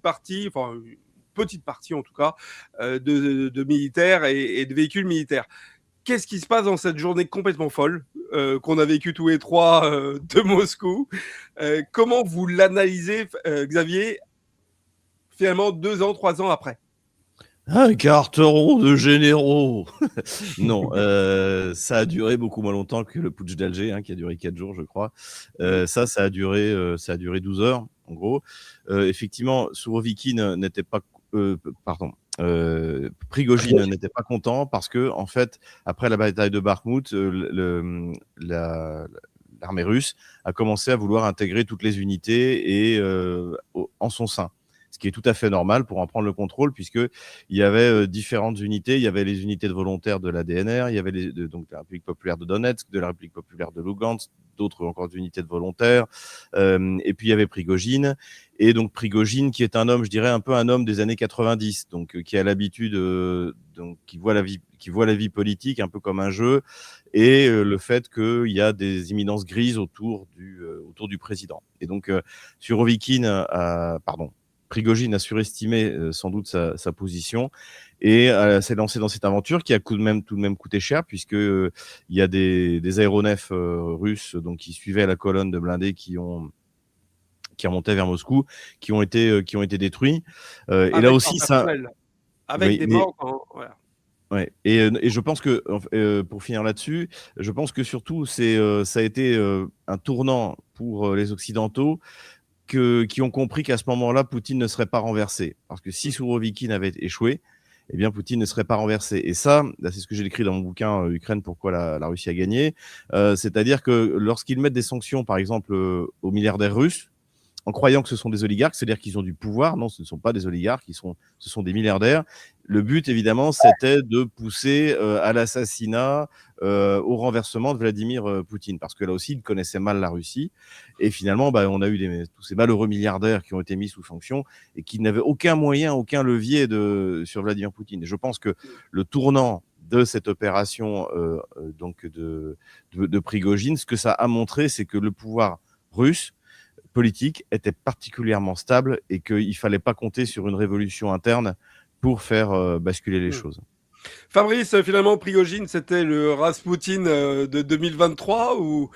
petite partie en tout cas, de militaires et de véhicules militaires. Qu'est-ce qui se passe dans cette journée complètement folle qu'on a vécue tous les trois de Moscou? Comment vous l'analysez, Xavier, finalement 2 ans, 3 ans après? Un carteron de généraux. Non, ça a duré beaucoup moins longtemps que le putsch d'Alger, qui a duré 4 jours, je crois. Ça a duré 12 heures, en gros. Effectivement, Surovikin n'était pas... Prigojine n'était pas content parce que, en fait, après la bataille de Bakhmout, l'armée russe a commencé à vouloir intégrer toutes les unités et en son sein. Ce qui est tout à fait normal pour en prendre le contrôle, puisqu'il y avait différentes unités. Il y avait les unités de volontaires de la DNR, il y avait donc la République populaire de Donetsk, de la République populaire de Lugansk, d'autres encore unités de volontaires. Et puis il y avait Prigojine. Et donc Prigojine, qui est un homme, je dirais, un peu un homme des années 90, donc qui a l'habitude, donc qui voit la vie politique un peu comme un jeu, et le fait qu'il y a des imminences grises autour du président. Et donc Prigojine a surestimé sans doute sa position et s'est lancé dans cette aventure qui a tout de même coûté cher, puisque il y a des aéronefs russes donc qui suivaient la colonne de blindés qui remontaient vers Moscou, qui ont été détruits. Et là aussi ça, avec des morts. Voilà. Ouais. Et je pense que pour finir là-dessus, je pense que surtout ça a été un tournant pour les Occidentaux, qui ont compris qu'à ce moment-là, Poutine ne serait pas renversé. Parce que si Surovikin avait échoué, eh bien, Poutine ne serait pas renversé. Et ça, c'est ce que j'ai écrit dans mon bouquin « Ukraine, pourquoi la Russie a gagné ». C'est-à-dire que lorsqu'ils mettent des sanctions, par exemple, aux milliardaires russes, en croyant que ce sont des oligarques, c'est-à-dire qu'ils ont du pouvoir. Non, ce ne sont pas des oligarques, ce sont des milliardaires. Le but, évidemment, c'était de pousser à l'assassinat, au renversement de Vladimir Poutine, parce que là aussi, il connaissait mal la Russie. Et finalement, on a eu tous ces malheureux milliardaires qui ont été mis sous sanction et qui n'avaient aucun moyen, aucun levier sur Vladimir Poutine. Et je pense que le tournant de cette opération donc de Prigojine, ce que ça a montré, c'est que le pouvoir russe politique était particulièrement stable et qu'il ne fallait pas compter sur une révolution interne pour faire basculer les choses. Fabrice, finalement, Prigojine, c'était le Rasputin de 2023 ou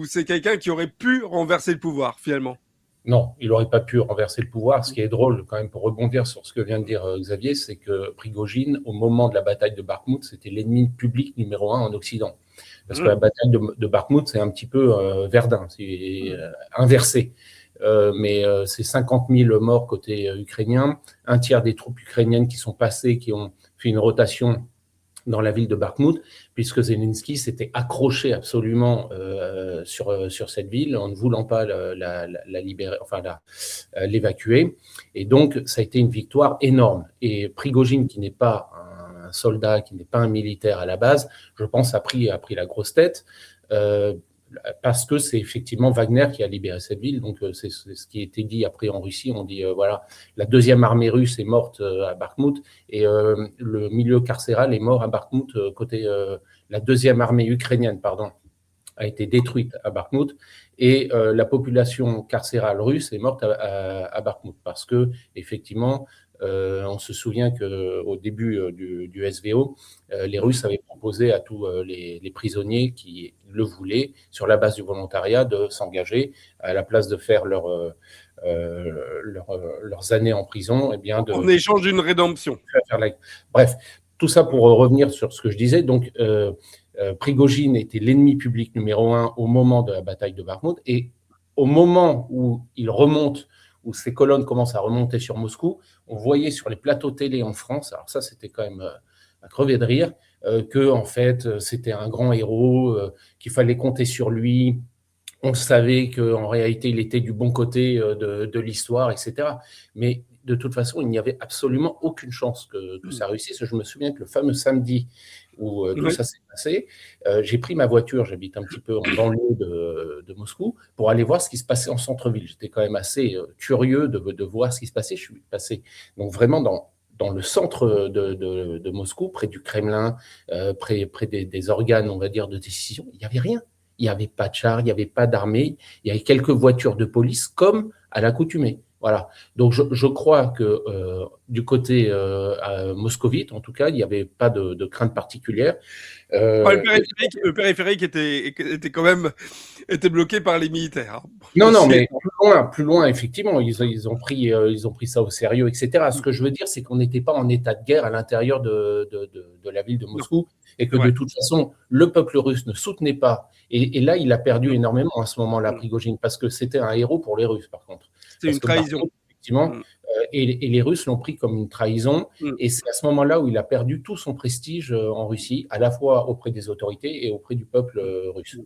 c'est quelqu'un qui aurait pu renverser le pouvoir, finalement? Non, il n'aurait pas pu renverser le pouvoir. Ce qui est drôle, quand même, pour rebondir sur ce que vient de dire Xavier, c'est que Prigojine, au moment de la bataille de Bakhmout, c'était l'ennemi public numéro 1 en Occident. Parce que la bataille de Bakhmout, c'est un petit peu Verdun, c'est inversé. Mais c'est 50 000 morts côté ukrainien, un tiers des troupes ukrainiennes qui sont passées, qui ont fait une rotation dans la ville de Bakhmout, puisque Zelensky s'était accroché absolument sur cette ville en ne voulant pas la libérer, enfin l'évacuer. Et donc, ça a été une victoire énorme. Et Prigojine, qui n'est pas un soldat, qui n'est pas un militaire à la base, je pense a pris la grosse tête. Parce que c'est effectivement Wagner qui a libéré cette ville. Donc, c'est ce qui a été dit après en Russie. On dit, voilà, la deuxième armée russe est morte à Bakhmout et le milieu carcéral est mort à Bakhmout. La deuxième armée ukrainienne, pardon, a été détruite à Bakhmout et la population carcérale russe est morte à Bakhmout parce que, effectivement, on se souvient qu'au début du SVO, les Russes avaient proposé à tous les prisonniers qui le voulaient, sur la base du volontariat, de s'engager à la place de faire leurs années en prison. Eh bien, en échange d'une rédemption. Bref, tout ça pour revenir sur ce que je disais. Donc, Prigojine était l'ennemi public numéro 1 au moment de la bataille de Bakhmout et au moment où il remonte, où ces colonnes commencent à remonter sur Moscou, on voyait sur les plateaux télé en France, alors ça c'était quand même à crever de rire, que en fait c'était un grand héros, qu'il fallait compter sur lui, on savait qu'en réalité il était du bon côté de l'histoire, etc. Mais de toute façon, il n'y avait absolument aucune chance que ça réussisse. Je me souviens que le fameux samedi où tout ça s'est passé, j'ai pris ma voiture, j'habite un petit peu en banlieue de Moscou, pour aller voir ce qui se passait en centre-ville. J'étais quand même assez curieux de voir ce qui se passait. Je suis passé donc vraiment dans le centre de Moscou, près du Kremlin, près des organes, on va dire, de décision. Il n'y avait rien. Il n'y avait pas de chars, il n'y avait pas d'armée, il y avait quelques voitures de police, comme à l'accoutumée. Voilà. Donc, je crois que du côté moscovite, en tout cas, il n'y avait pas de crainte particulière. Le périphérique était quand même bloqué par les militaires. Non, mais plus loin, effectivement, ils ont pris ça au sérieux, etc. Ce que je veux dire, c'est qu'on n'était pas en état de guerre à l'intérieur de la ville de Moscou et que de toute façon, le peuple russe ne soutenait pas. Et là, il a perdu énormément à ce moment-là, Prigojine, parce que c'était un héros pour les Russes, par contre. C'est une trahison. Effectivement, et les Russes l'ont pris comme une trahison. Et c'est à ce moment-là où il a perdu tout son prestige en Russie, à la fois auprès des autorités et auprès du peuple russe.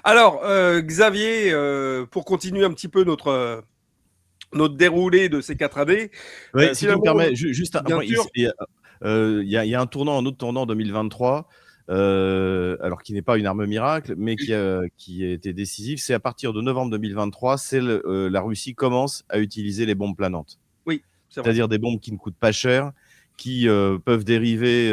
Alors, Xavier, pour continuer un petit peu notre déroulé de ces 4 années. Oui, si tu me permets, juste un point. Il y a un autre tournant en 2023. Alors qui n'est pas une arme miracle, mais qui a été décisif, c'est à partir de novembre 2023, la Russie commence à utiliser les bombes planantes. Oui, c'est-à-dire des bombes qui ne coûtent pas cher, qui peuvent dériver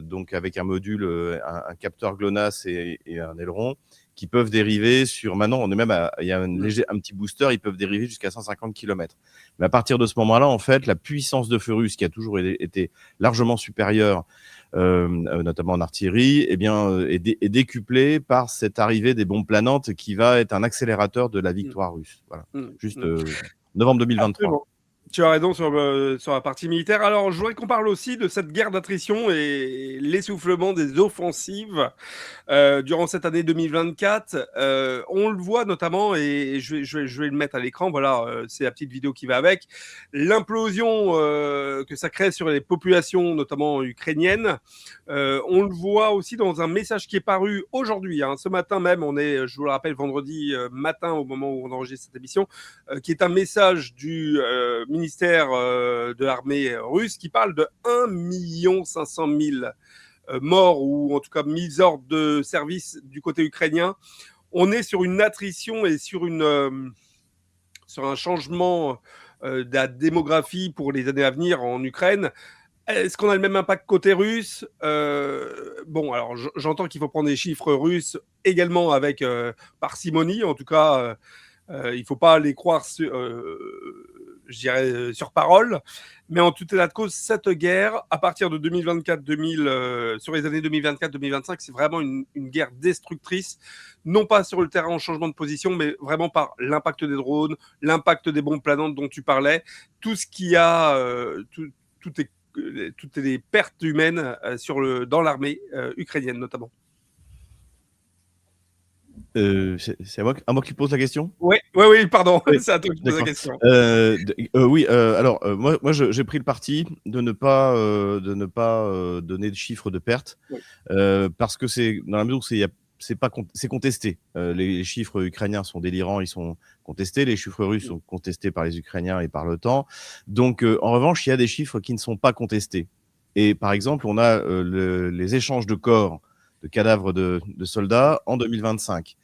donc avec un module, un capteur GLONASS et un aileron, qui peuvent dériver sur. Maintenant, on est même il y a un petit booster, ils peuvent dériver jusqu'à 150 km. Mais à partir de ce moment-là, en fait, la puissance de feu russe, qui a toujours été largement supérieure, notamment en artillerie, eh bien, est décuplée par cette arrivée des bombes planantes qui va être un accélérateur de la victoire russe. Voilà. Juste novembre 2023. Absolument. Tu as raison sur la partie militaire. Alors, je voudrais qu'on parle aussi de cette guerre d'attrition et l'essoufflement des offensives durant cette année 2024. On le voit notamment, et je vais le mettre à l'écran, voilà, c'est la petite vidéo qui va avec, l'implosion que ça crée sur les populations, notamment ukrainiennes. On le voit aussi dans un message qui est paru aujourd'hui, ce matin même, on est, je vous le rappelle, vendredi matin au moment où on enregistre cette émission, qui est un message du ministère de l'armée russe qui parle de 1 500 000 morts ou en tout cas mis hors de service du côté ukrainien. On est sur une attrition et sur un changement de la démographie pour les années à venir en Ukraine. Est-ce qu'on a le même impact côté russe ? Bon, alors j'entends qu'il faut prendre des chiffres russes également avec parcimonie. En tout cas, il ne faut pas les croire je dirais sur parole, mais en tout état de cause, cette guerre, à partir de 2024-2000, sur les années 2024-2025, c'est vraiment une guerre destructrice, non pas sur le terrain en changement de position, mais vraiment par l'impact des drones, l'impact des bombes planantes dont tu parlais, tout ce qui a, tout est toutes les pertes humaines dans l'armée ukrainienne notamment. C'est à moi qui pose la question? Oui, pardon, Oui, c'est à toi qui pose la d'accord. question. Oui, alors moi j'ai pris le parti de ne pas donner de chiffres de pertes, Oui. parce que c'est dans la mesure où c'est contesté. Les chiffres ukrainiens sont délirants, ils sont contestés. Les chiffres russes sont contestés par les Ukrainiens et par l'OTAN. Donc, en revanche, il y a des chiffres qui ne sont pas contestés. Et par exemple, on a les échanges de corps, de cadavres de soldats en 2025.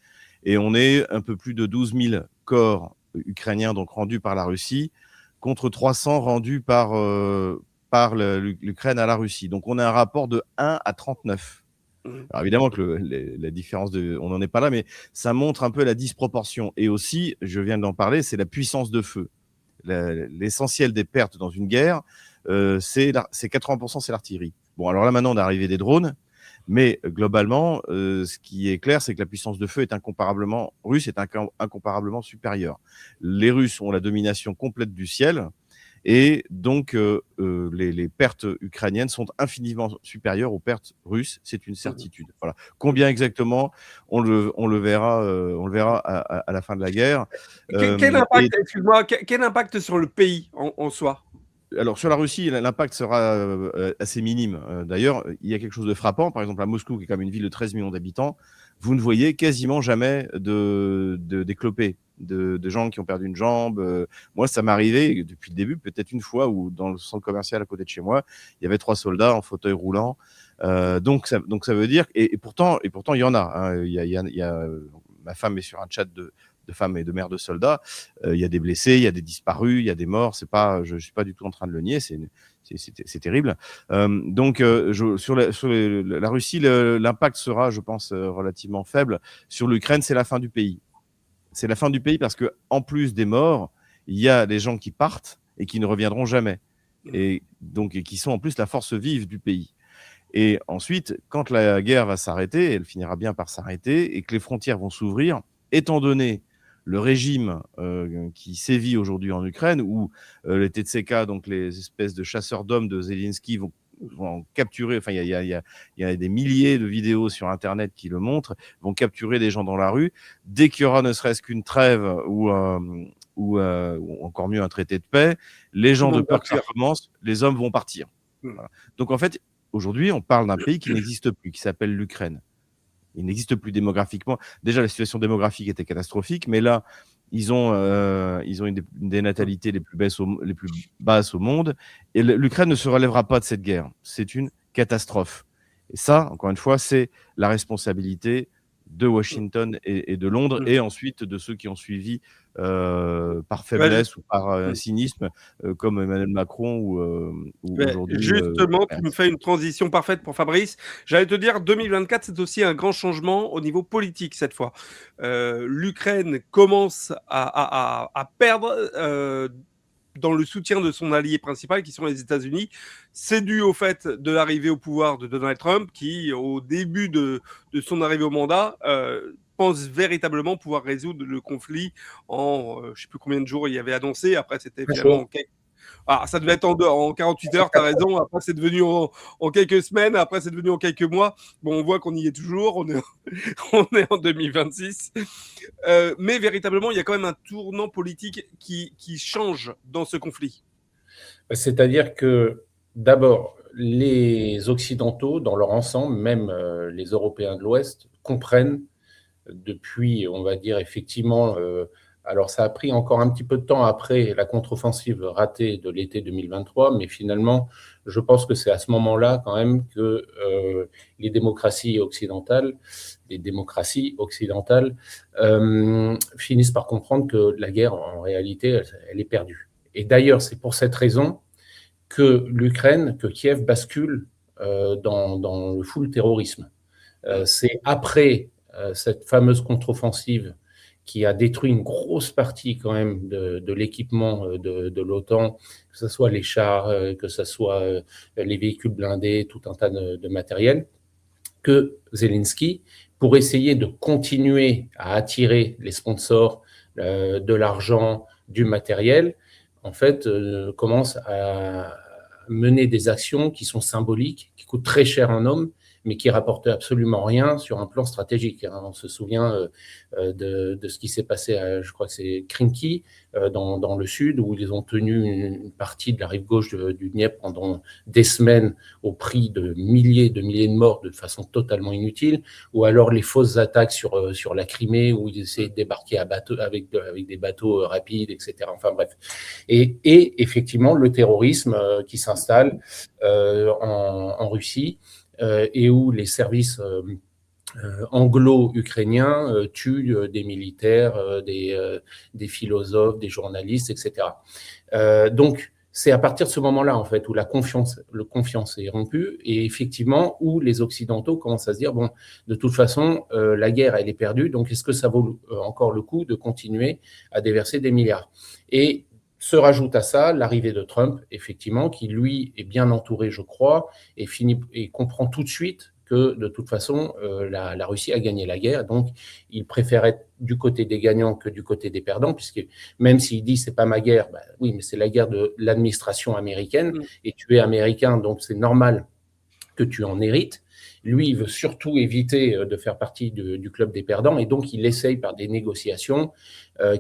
Et on est un peu plus de 12 000 corps ukrainiens donc rendus par la Russie contre 300 rendus par l'Ukraine à la Russie. Donc, on a un rapport de 1 à 39. Alors évidemment que la différence, on n'en est pas là, mais ça montre un peu la disproportion. Et aussi, je viens d'en parler, c'est la puissance de feu. L'essentiel des pertes dans une guerre, c'est 80%, c'est l'artillerie. Bon, alors là maintenant, on est arrivé des drones, mais globalement, ce qui est clair, c'est que la puissance de feu russe est incomparablement supérieure. Les Russes ont la domination complète du ciel. Et donc, les pertes ukrainiennes sont infiniment supérieures aux pertes russes, c'est une certitude. Voilà. Combien exactement, on le verra à la fin de la guerre. Quel impact sur le pays en soi? Alors, sur la Russie, l'impact sera assez minime. D'ailleurs, il y a quelque chose de frappant. Par exemple, à Moscou, qui est quand même une ville de 13 millions d'habitants, vous ne voyez quasiment jamais d'éclopés, de gens qui ont perdu une jambe. Moi, ça m'est arrivé depuis le début, peut-être une fois, où dans le centre commercial à côté de chez moi, il y avait 3 soldats en fauteuil roulant. Donc ça veut dire, et pourtant, il y en a. Hein. Ma femme est sur un chat de femmes et de mères de soldats. Il y a des blessés, il y a des disparus, il y a des morts. Je suis pas du tout en train de le nier. C'est terrible. Donc, sur la Russie, l'impact sera, je pense, relativement faible. Sur l'Ukraine, c'est la fin du pays. C'est la fin du pays parce que, en plus des morts, il y a des gens qui partent et qui ne reviendront jamais, et qui sont en plus la force vive du pays. Et ensuite, quand la guerre va s'arrêter, elle finira bien par s'arrêter, et que les frontières vont s'ouvrir, étant donné le régime qui sévit aujourd'hui en Ukraine, où les TTSK, donc les espèces de chasseurs d'hommes de Zelensky, vont capturer, enfin il y a des milliers de vidéos sur Internet qui le montrent, vont capturer des gens dans la rue. Dès qu'il y aura ne serait-ce qu'une trêve ou encore mieux un traité de paix, les gens de peur que ça recommence, les hommes vont partir. Voilà. Donc en fait, aujourd'hui, on parle d'un pays qui n'existe plus, qui s'appelle l'Ukraine. Il n'existe plus démographiquement. Déjà, la situation démographique était catastrophique, mais là, ils ont une des natalités les plus basses au monde. Et l'Ukraine ne se relèvera pas de cette guerre. C'est une catastrophe. Et ça, encore une fois, c'est la responsabilité de Washington et de Londres, et ensuite de ceux qui ont suivi par faiblesse ou par cynisme, comme Emmanuel Macron ou aujourd'hui. Justement, tu me fais une transition parfaite pour Fabrice. J'allais te dire, 2024, c'est aussi un grand changement au niveau politique cette fois. L'Ukraine commence à perdre dans le soutien de son allié principal, qui sont les États-Unis. C'est dû au fait de l'arrivée au pouvoir de Donald Trump, qui, au début de son arrivée au mandat, pense véritablement pouvoir résoudre le conflit en, je ne sais plus combien de jours il y avait annoncé. Après, c'était finalement... ça devait être en 48 heures, tu as raison. Après, c'est devenu en quelques semaines. Après, c'est devenu en quelques mois. Bon, on voit qu'on y est toujours. On est en 2026. Mais véritablement, il y a quand même un tournant politique qui change dans ce conflit. C'est-à-dire que, d'abord, les Occidentaux, dans leur ensemble, même les Européens de l'Ouest, comprennent depuis, on va dire, effectivement... alors, ça a pris encore un petit peu de temps après la contre-offensive ratée de l'été 2023, mais finalement, je pense que c'est à ce moment-là quand même que les démocraties occidentales finissent par comprendre que la guerre, en réalité, elle est perdue. Et d'ailleurs, c'est pour cette raison que Kiev bascule dans le full terrorisme. C'est après cette fameuse contre-offensive qui a détruit une grosse partie quand même de l'équipement de l'OTAN, que ce soit les chars, que ce soit les véhicules blindés, tout un tas de matériel, que Zelensky, pour essayer de continuer à attirer les sponsors, de l'argent, du matériel, en fait, commence à mener des actions qui sont symboliques, qui coûtent très cher en hommes, mais qui rapportent absolument rien sur un plan stratégique. On se souvient de ce qui s'est passé je crois que c'est Krinky, dans le sud, où ils ont tenu une partie de la rive gauche du Dniepr pendant des semaines au prix de milliers de morts de façon totalement inutile, ou alors les fausses attaques sur la Crimée, où ils essayaient de débarquer avec des bateaux rapides, etc. Enfin bref. Et effectivement, le terrorisme qui s'installe en Russie, et où les services anglo-ukrainiens tuent des militaires, des philosophes, des journalistes, etc. Donc, c'est à partir de ce moment-là, en fait, où la confiance est rompue, et effectivement, où les Occidentaux commencent à se dire, bon, de toute façon, la guerre, elle est perdue, donc est-ce que ça vaut encore le coup de continuer à déverser des milliards? Et se rajoute à ça l'arrivée de Trump, effectivement, qui lui est bien entouré, je crois, et comprend tout de suite que de toute façon, la Russie a gagné la guerre. Donc, il préfère être du côté des gagnants que du côté des perdants, puisque même s'il dit c'est pas ma guerre, bah, oui, mais c'est la guerre de l'administration américaine, et tu es américain, donc c'est normal que tu en hérites. Lui, il veut surtout éviter de faire partie du club des perdants, et donc il essaye par des négociations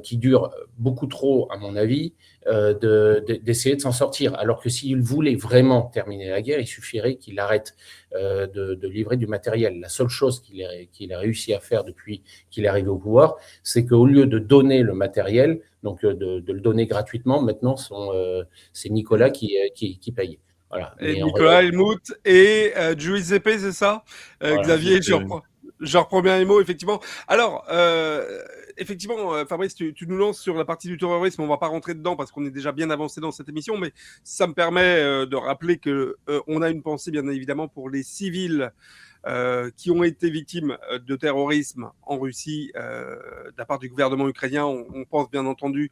qui durent beaucoup trop, à mon avis, d'essayer de s'en sortir. Alors que s'il voulait vraiment terminer la guerre, il suffirait qu'il arrête de livrer du matériel. La seule chose qu'il a réussi à faire depuis qu'il est arrivé au pouvoir, c'est qu'au lieu de donner le matériel, donc de le donner gratuitement, maintenant c'est Nicolas qui paye. Voilà. Et Nicolas, Helmut et Giuseppe, c'est ça, voilà, Xavier, je reprends bien les mots, effectivement. Alors, effectivement, Fabrice, tu nous lances sur la partie du terrorisme. On ne va pas rentrer dedans parce qu'on est déjà bien avancé dans cette émission, mais ça me permet de rappeler qu'on a une pensée, bien évidemment, pour les civils qui ont été victimes de terrorisme en Russie de la part du gouvernement ukrainien. On pense bien entendu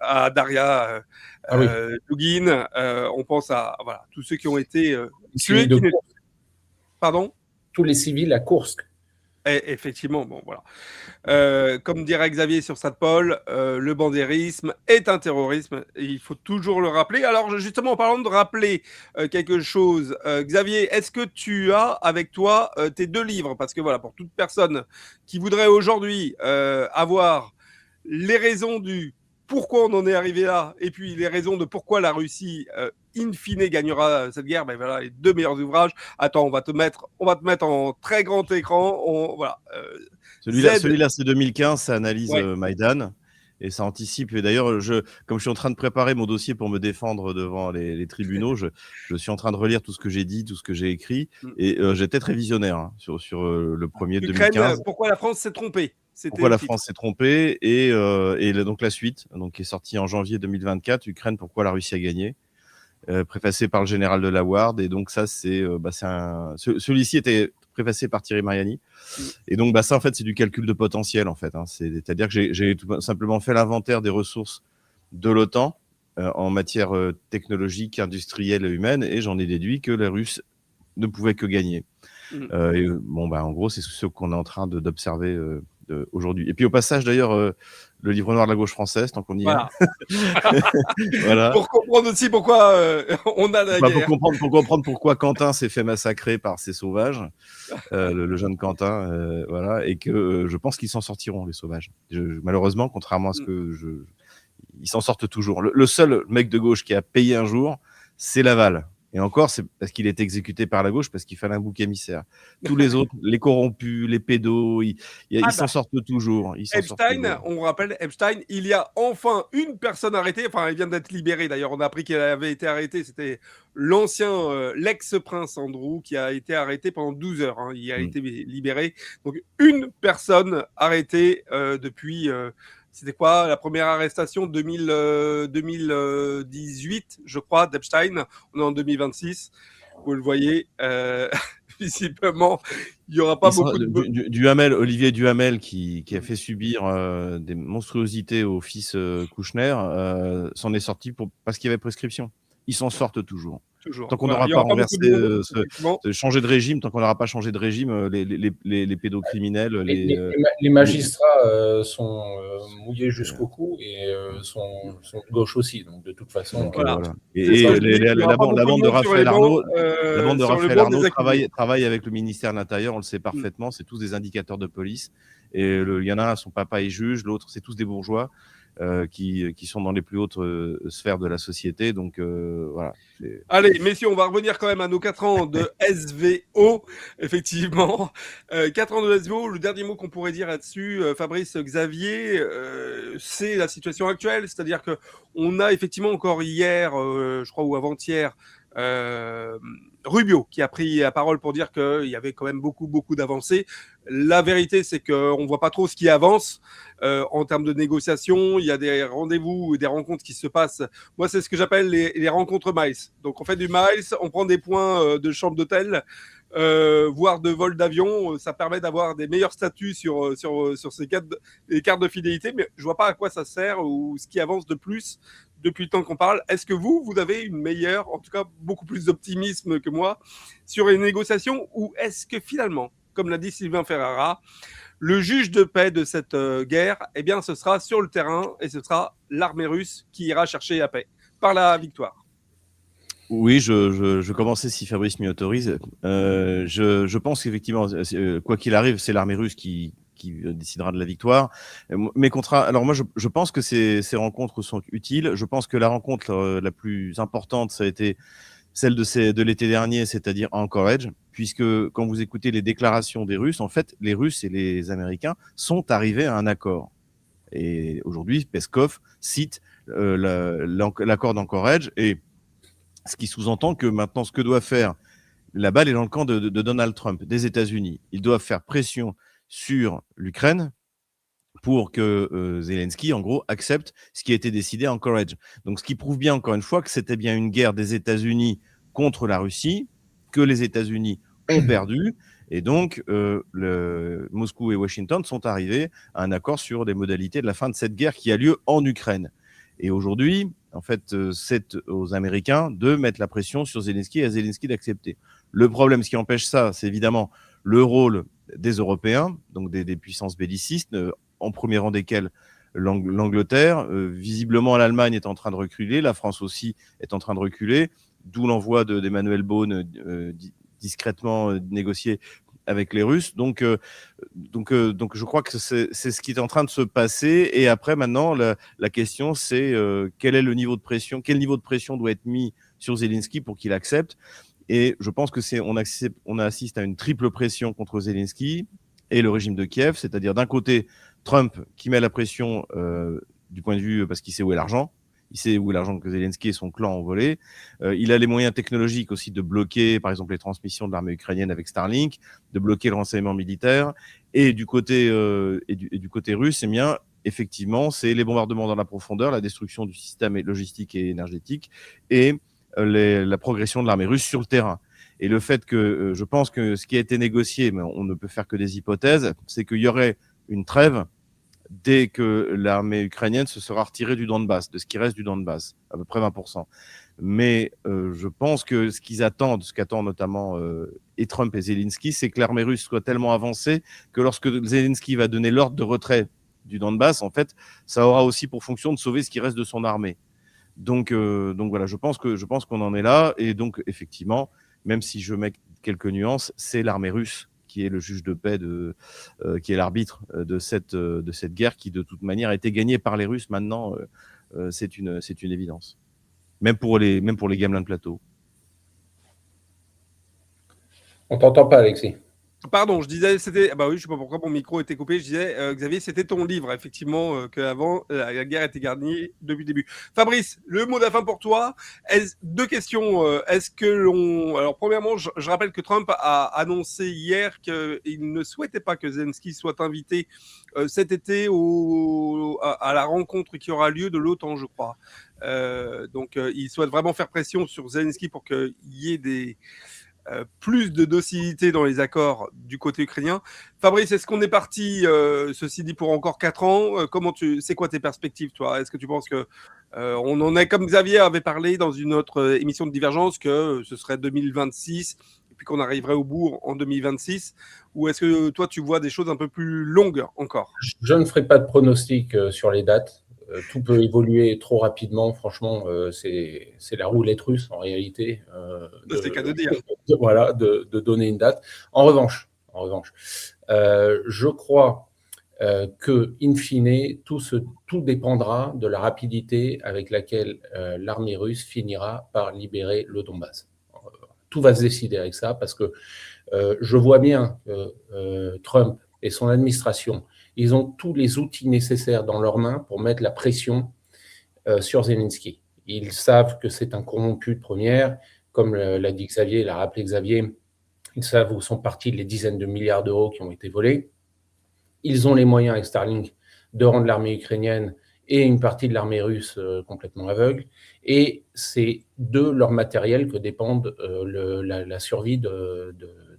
à Daria Dugin, on pense à voilà, tous ceux qui ont été tués. Pardon ? Tous les civils à Koursk. Et effectivement, bon voilà. Comme dirait Xavier sur Satpol, le bandérisme est un terrorisme, et il faut toujours le rappeler. Alors justement, en parlant de rappeler quelque chose, Xavier, est-ce que tu as avec toi tes 2 livres? Parce que voilà, pour toute personne qui voudrait aujourd'hui avoir les raisons du pourquoi on en est arrivé là, et puis les raisons de pourquoi la Russie in fine gagnera cette guerre, ben voilà, les 2 meilleurs ouvrages. Attends, on va te mettre en très grand écran. Voilà. Celui-là, c'est 2015, ça analyse Maïdan, et ça anticipe. Et d'ailleurs, comme je suis en train de préparer mon dossier pour me défendre devant les tribunaux, je suis en train de relire tout ce que j'ai dit, tout ce que j'ai écrit, et j'étais très visionnaire sur le premier 2015. Pourquoi la France s'est trompée? Pourquoi la France s'est trompée, et donc la suite, donc, qui est sortie en janvier 2024, Ukraine, pourquoi la Russie a gagné, préfacé par le général de la Ward. Et donc ça, celui-ci était préfacé par Thierry Mariani. Et donc ça, en fait, c'est du calcul de potentiel, en fait. C'est-à-dire que j'ai tout simplement fait l'inventaire des ressources de l'OTAN en matière technologique, industrielle et humaine, et j'en ai déduit que les Russes ne pouvaient que gagner. En gros, c'est ce qu'on est en train d'observer aujourd'hui. Et puis au passage, d'ailleurs, le livre noir de la gauche française, tant qu'on y est. Voilà. Pour comprendre aussi pourquoi on a la guerre. Pour comprendre pourquoi Quentin s'est fait massacrer par ces sauvages, le jeune Quentin, voilà, et que je pense qu'ils s'en sortiront, les sauvages. Malheureusement, contrairement à ce que ils s'en sortent toujours. Le seul mec de gauche qui a payé un jour, c'est Laval. Et encore, c'est parce qu'il est exécuté par la gauche, parce qu'il fallait un bouc émissaire. Tous les autres, les corrompus, les pédos, ils s'en sortent toujours. On rappelle Epstein, il y a enfin une personne arrêtée. Enfin, elle vient d'être libérée. D'ailleurs, on a appris qu'elle avait été arrêtée. C'était l'ex-prince Andrew qui a été arrêté pendant 12 heures. Il a été libéré. Donc, une personne arrêtée depuis... C'était quoi la première arrestation 2018, je crois, d'Epstein. On est en 2026. Vous le voyez, visiblement, il n'y aura pas beaucoup de... Olivier Duhamel, qui a fait subir des monstruosités au fils Kouchner, s'en est sorti parce qu'il y avait prescription. Ils s'en sortent toujours. Tant qu'on n'aura pas renversé, changé de régime, tant qu'on n'aura pas changé de régime, les pédocriminels... Les magistrats sont mouillés jusqu'au cou et sont de gauche aussi. Donc de toute façon, Donc, Voilà. voilà. C'est Et ça, je dis, il y aura la pas bande beaucoup de de monde sur les Raphaël Arnaud, bancs, la bande de sur le Raphaël banc Arnaud des accusés. travaille avec le ministère de l'Intérieur, on le sait parfaitement, c'est tous des indicateurs de police. Et il y en a un, son papa est juge, l'autre, c'est tous des bourgeois qui sont dans les plus hautes sphères de la société. Donc voilà. Allez, messieurs, on va revenir quand même à nos 4 ans de SVO, effectivement. 4 ans de SVO, le dernier mot qu'on pourrait dire là-dessus, Fabrice, Xavier, c'est la situation actuelle. C'est-à-dire que on a effectivement encore hier, je crois, ou avant-hier, Rubio qui a pris la parole pour dire qu'il y avait quand même beaucoup d'avancées. La vérité, c'est qu'on ne voit pas trop ce qui avance en termes de négociations. Il y a des rendez-vous, des rencontres qui se passent. Moi, c'est ce que j'appelle les rencontres Miles. Donc, on fait du Miles, on prend des points de chambre d'hôtel, voire de vol d'avion. Ça permet d'avoir des meilleurs statuts sur ces cartes de fidélité. Mais je ne vois pas à quoi ça sert ou ce qui avance de plus depuis le temps qu'on parle. Est-ce que vous avez une meilleure, en tout cas beaucoup plus d'optimisme que moi, sur les négociations, ou est-ce que finalement, comme l'a dit Sylvain Ferrara, le juge de paix de cette guerre, eh bien, ce sera sur le terrain et ce sera l'armée russe qui ira chercher la paix par la victoire? Oui, je commençais si Fabrice m'y autorise. Je pense qu'effectivement, quoi qu'il arrive, c'est l'armée russe qui décidera de la victoire. Alors moi, je pense que ces rencontres sont utiles. Je pense que la rencontre la plus importante, ça a été celle de l'été dernier, c'est-à-dire à Anchorage, puisque quand vous écoutez les déclarations des Russes, en fait, les Russes et les Américains sont arrivés à un accord. Et aujourd'hui, Peskov cite l'accord d'Anchorage, et ce qui sous-entend que maintenant, ce que doit faire, la balle est dans le camp de Donald Trump, des États-Unis. Ils doivent faire pression sur l'Ukraine pour que Zelensky, en gros, accepte ce qui a été décidé à Anchorage. Donc, ce qui prouve bien, encore une fois, que c'était bien une guerre des États-Unis contre la Russie, que les États-Unis ont perdu, et donc Moscou et Washington sont arrivés à un accord sur les modalités de la fin de cette guerre qui a lieu en Ukraine. Et aujourd'hui, en fait, c'est aux Américains de mettre la pression sur Zelensky et à Zelensky d'accepter. Le problème, ce qui empêche ça, c'est évidemment le rôle des Européens, donc des puissances bellicistes, en premier rang desquels l'Angleterre. Visiblement, l'Allemagne est en train de reculer, la France aussi est en train de reculer, d'où l'envoi d'Emmanuel Beaune discrètement négocié avec les Russes. Donc, je crois que c'est ce qui est en train de se passer. Et après, maintenant, la question, c'est quel est le niveau de pression, quel niveau de pression doit être mis sur Zelensky pour qu'il accepte. Et je pense que on assiste à une triple pression contre Zelensky et le régime de Kiev, c'est-à-dire d'un côté Trump qui met la pression du point de vue parce qu'il sait où est l'argent. Il sait où est l'argent que Zelensky et son clan ont volé. Il a les moyens technologiques aussi de bloquer, par exemple, les transmissions de l'armée ukrainienne avec Starlink, de bloquer le renseignement militaire. Et du côté du côté russe, eh bien, effectivement, c'est les bombardements dans la profondeur, la destruction du système logistique et énergétique, et la progression de l'armée russe sur le terrain. Et le fait que, je pense que ce qui a été négocié, mais on ne peut faire que des hypothèses, c'est qu'il y aurait une trêve dès que l'armée ukrainienne se sera retirée du Donbass, de ce qui reste du Donbass, à peu près 20%. Mais je pense que ce qu'attendent notamment et Trump et Zelensky, c'est que l'armée russe soit tellement avancée que lorsque Zelensky va donner l'ordre de retrait du Donbass, en fait, ça aura aussi pour fonction de sauver ce qui reste de son armée. Donc voilà, je pense qu'on en est là. Et donc, effectivement, même si je mets quelques nuances, c'est l'armée russe qui est le juge de paix, qui est l'arbitre de cette guerre qui, de toute manière, a été gagnée par les Russes. Maintenant, c'est une évidence. Même pour les gamelins de plateau. On t'entend pas, Alexis. Pardon, je disais, c'était. Bah oui, je sais pas pourquoi mon micro était coupé. Je disais, Xavier, c'était ton livre, effectivement, qu'avant, la guerre était gagnée depuis le début. Fabrice, le mot de la fin pour toi. Deux questions. Est-ce que l'on. Alors, premièrement, je rappelle que Trump a annoncé hier qu'il ne souhaitait pas que Zelensky soit invité cet été à la rencontre qui aura lieu de l'OTAN, je crois. Donc, il souhaite vraiment faire pression sur Zelensky pour qu'il y ait plus de docilité dans les accords du côté ukrainien. Fabrice, est-ce qu'on est parti, ceci dit, pour encore 4 ans? C'est quoi tes perspectives, toi? Est-ce que tu penses que on en est, comme Xavier avait parlé dans une autre émission de Divergence, que ce serait 2026, et puis qu'on arriverait au bout en 2026? Ou est-ce que toi, tu vois des choses un peu plus longues encore? Je ne ferai pas de pronostic sur les dates. Tout peut évoluer trop rapidement. Franchement, c'est la roulette russe en réalité. C'est qu'à de dire. Voilà, de donner une date. En revanche, je crois que, in fine, tout dépendra de la rapidité avec laquelle l'armée russe finira par libérer le Donbass. Tout va se décider avec ça, parce que je vois bien que Trump et son administration, ils ont tous les outils nécessaires dans leurs mains pour mettre la pression sur Zelensky. Ils savent que c'est un corrompu de première, comme l'a dit Xavier, l'a rappelé Xavier. Ils savent où sont partis les dizaines de milliards d'euros qui ont été volés. Ils ont les moyens avec Starlink de rendre l'armée ukrainienne et une partie de l'armée russe complètement aveugle. Et c'est de leur matériel que dépendent la survie de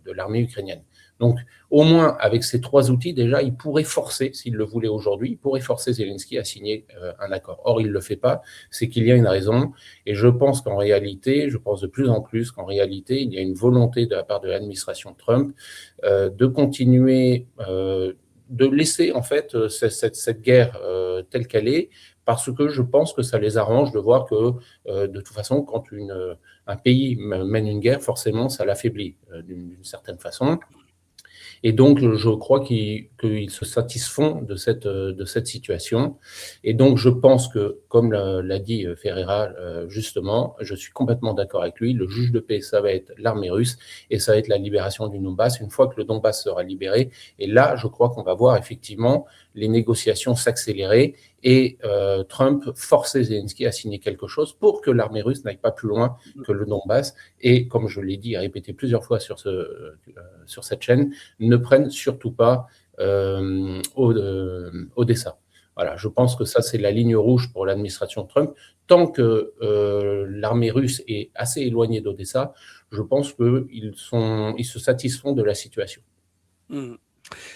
l'armée ukrainienne. Donc, au moins, avec ces trois outils, déjà, ils pourraient forcer, s'ils le voulaient aujourd'hui, ils pourraient forcer Zelensky à signer un accord. Or, il ne le fait pas, c'est qu'il y a une raison. Et je pense de plus en plus qu'en réalité, il y a une volonté de la part de l'administration Trump de continuer, de laisser en fait cette guerre telle qu'elle est, parce que je pense que ça les arrange de voir que de toute façon, quand un pays mène une guerre, forcément, ça l'affaiblit d'une certaine façon. Et donc, je crois qu'ils se satisfont de cette situation. Et donc, je pense que, comme l'a dit Ferreira, justement, je suis complètement d'accord avec lui, le juge de paix, ça va être l'armée russe et ça va être la libération du Donbass, une fois que le Donbass sera libéré. Et là, je crois qu'on va voir effectivement les négociations s'accélérer et Trump forcer Zelensky à signer quelque chose pour que l'armée russe n'aille pas plus loin que le Donbass. Et comme je l'ai dit et répété plusieurs fois sur cette chaîne, ne prenne surtout pas Odessa. Voilà, je pense que ça, c'est la ligne rouge pour l'administration Trump. Tant que l'armée russe est assez éloignée d'Odessa, je pense qu'ils se satisfont de la situation.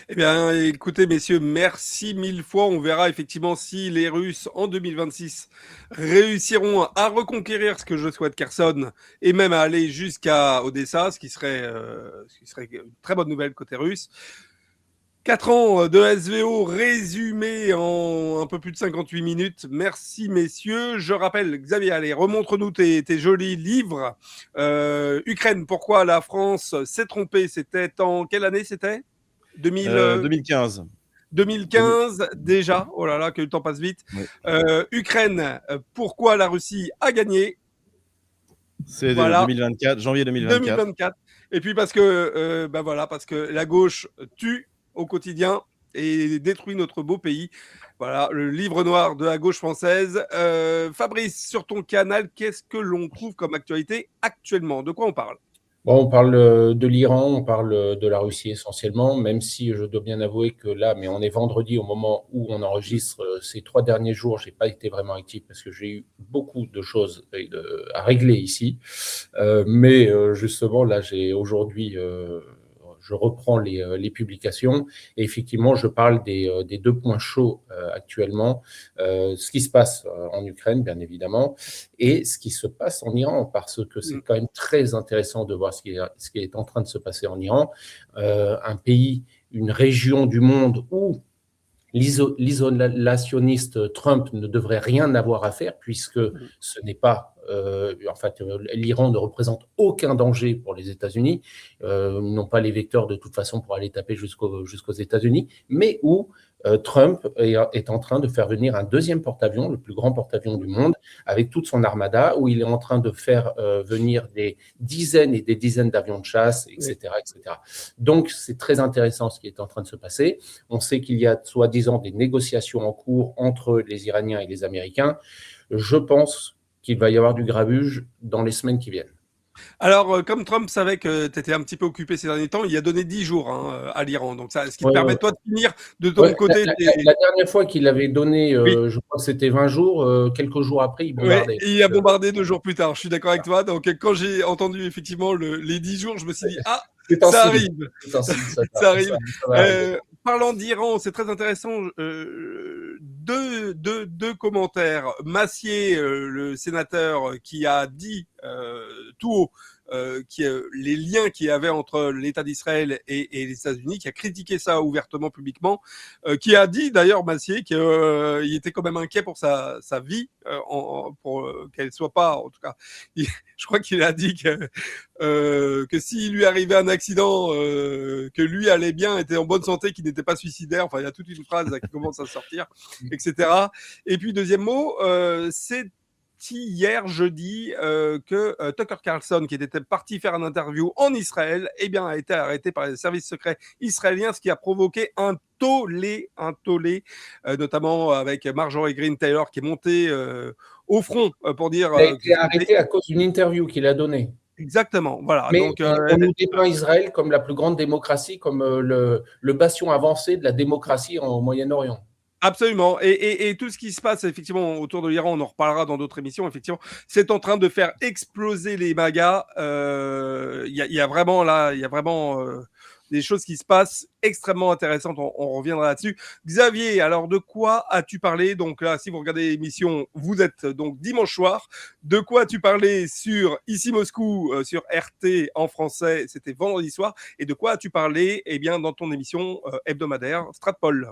Eh bien, écoutez, messieurs, merci mille fois. On verra effectivement si les Russes, en 2026, réussiront à reconquérir, ce que je souhaite, Kherson, et même à aller jusqu'à Odessa, ce qui serait une très bonne nouvelle côté russe. 4 ans de SVO résumé en un peu plus de 58 minutes. Merci, messieurs. Je rappelle, Xavier, allez, remontre-nous tes jolis livres. Ukraine, pourquoi la France s'est trompée? C'était en quelle année c'était 2015. 2015 déjà, oh là là, que le temps passe vite. Oui. Ukraine, pourquoi la Russie a gagné? C'est voilà. 2024, janvier 2024. 2024. Et puis parce que la gauche tue au quotidien et détruit notre beau pays. Voilà, le livre noir de la gauche française. Fabrice, sur ton canal, qu'est-ce que l'on trouve comme actualité actuellement? De quoi on parle? Bon, on parle de l'Iran, on parle de la Russie essentiellement, même si je dois bien avouer que là, mais on est vendredi au moment où on enregistre. Ces 3 derniers jours, j'ai pas été vraiment actif parce que j'ai eu beaucoup de choses à régler ici. Mais justement, là, j'ai aujourd'hui, je reprends les publications et effectivement, je parle des 2 points chauds actuellement, ce qui se passe en Ukraine, bien évidemment, et ce qui se passe en Iran, parce que c'est quand même très intéressant de voir ce qui est en train de se passer en Iran, un pays, une région du monde où l'isolationniste Trump ne devrait rien avoir à faire, puisque ce n'est pas l'Iran ne représente aucun danger pour les États-Unis. Ils n'ont pas les vecteurs de toute façon pour aller taper jusqu'aux États-Unis, mais où Trump est en train de faire venir un 2e porte-avions, le plus grand porte-avions du monde, avec toute son armada, où il est en train de faire venir des dizaines et des dizaines d'avions de chasse, etc., etc. Donc, c'est très intéressant ce qui est en train de se passer. On sait qu'il y a soi-disant des négociations en cours entre les Iraniens et les Américains. Je pense qu'il va y avoir du grabuge dans les semaines qui viennent. Alors, comme Trump savait que tu étais un petit peu occupé ces derniers temps, il a donné 10 jours à l'Iran. Donc, ce qui te permet, toi, de finir de ton côté. La dernière fois qu'il avait donné, je crois que c'était 20 jours, quelques jours après, il bombardait. Et il a bombardé 2 jours plus tard. Je suis d'accord avec toi. Donc, quand j'ai entendu effectivement les 10 jours, je me suis dit, ça arrive. Ça arrive. Parlant d'Iran, c'est très intéressant. 2 commentaires. Massier, le sénateur, qui a dit tout haut les liens qu'il y avait entre l'État d'Israël et les États-Unis, qui a critiqué ça ouvertement, publiquement, qui a dit d'ailleurs, Massier, qu'il était quand même inquiet pour sa vie, pour qu'elle soit pas, en tout cas, je crois qu'il a dit que s'il lui arrivait un accident, que lui allait bien, était en bonne santé, qu'il n'était pas suicidaire. Enfin, il y a toute une phrase là, qui commence à sortir, etc. Et puis, deuxième mot, c'est hier jeudi que Tucker Carlson, qui était parti faire une interview en Israël, a été arrêté par les services secrets israéliens, ce qui a provoqué un tollé, notamment avec Marjorie Greene Taylor qui est montée au front pour dire. Il a été arrêté à cause d'une interview qu'il a donnée. Exactement, voilà. Mais donc, on nous dépeint Israël comme la plus grande démocratie, comme le bastion avancé de la démocratie au Moyen-Orient. Absolument. Et tout ce qui se passe effectivement autour de l'Iran, on en reparlera dans d'autres émissions, effectivement, c'est en train de faire exploser les magas. Il y a vraiment des choses qui se passent extrêmement intéressantes. On reviendra là-dessus. Xavier, alors de quoi as-tu parlé? Donc là, si vous regardez l'émission, vous êtes donc dimanche soir. De quoi as-tu parlé sur Ici Moscou, sur RT en français? C'était vendredi soir. Et de quoi as-tu parlé dans ton émission hebdomadaire Stratpol?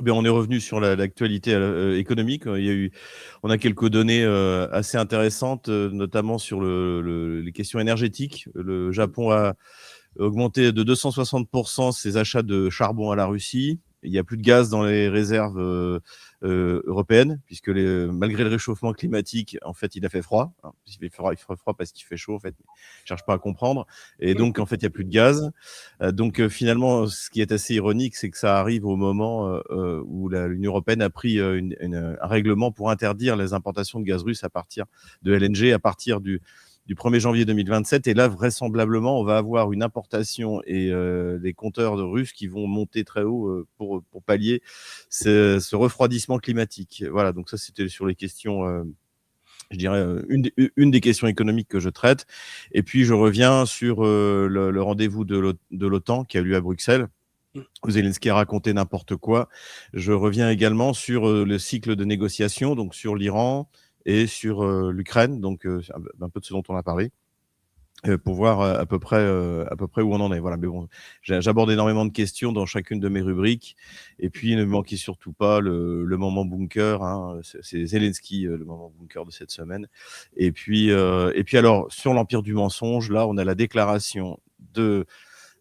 On est revenu sur l'actualité économique. On a quelques données assez intéressantes, notamment sur les questions énergétiques. Le Japon a augmenté de 260% ses achats de charbon à la Russie. Il n'y a plus de gaz dans les réserves européennes, puisque malgré le réchauffement climatique, en fait, il a fait froid. Il fait froid parce qu'il fait chaud, en fait. Je ne cherche pas à comprendre. Et donc, en fait, il n'y a plus de gaz. Donc, finalement, ce qui est assez ironique, c'est que ça arrive au moment où l'Union européenne a pris un règlement pour interdire les importations de gaz russe à partir de LNG, à partir du 1er janvier 2027. Et là, vraisemblablement, on va avoir une importation et des compteurs de russes qui vont monter très haut pour pallier ce refroidissement climatique. Voilà, donc ça, c'était sur les questions, je dirais, une des questions économiques que je traite. Et puis, je reviens sur le rendez-vous de l'OTAN qui a eu lieu à Bruxelles, où Zelensky a raconté n'importe quoi. Je reviens également sur le cycle de négociation, donc sur l'Iran et sur l'Ukraine, donc un peu de ce dont on a parlé, pour voir à peu près où on en est. Voilà, mais bon, j'aborde énormément de questions dans chacune de mes rubriques, et puis ne manquez surtout pas le moment bunker, hein, c'est Zelensky, le moment bunker de cette semaine. Et puis alors, sur l'empire du mensonge, là, on a la déclaration de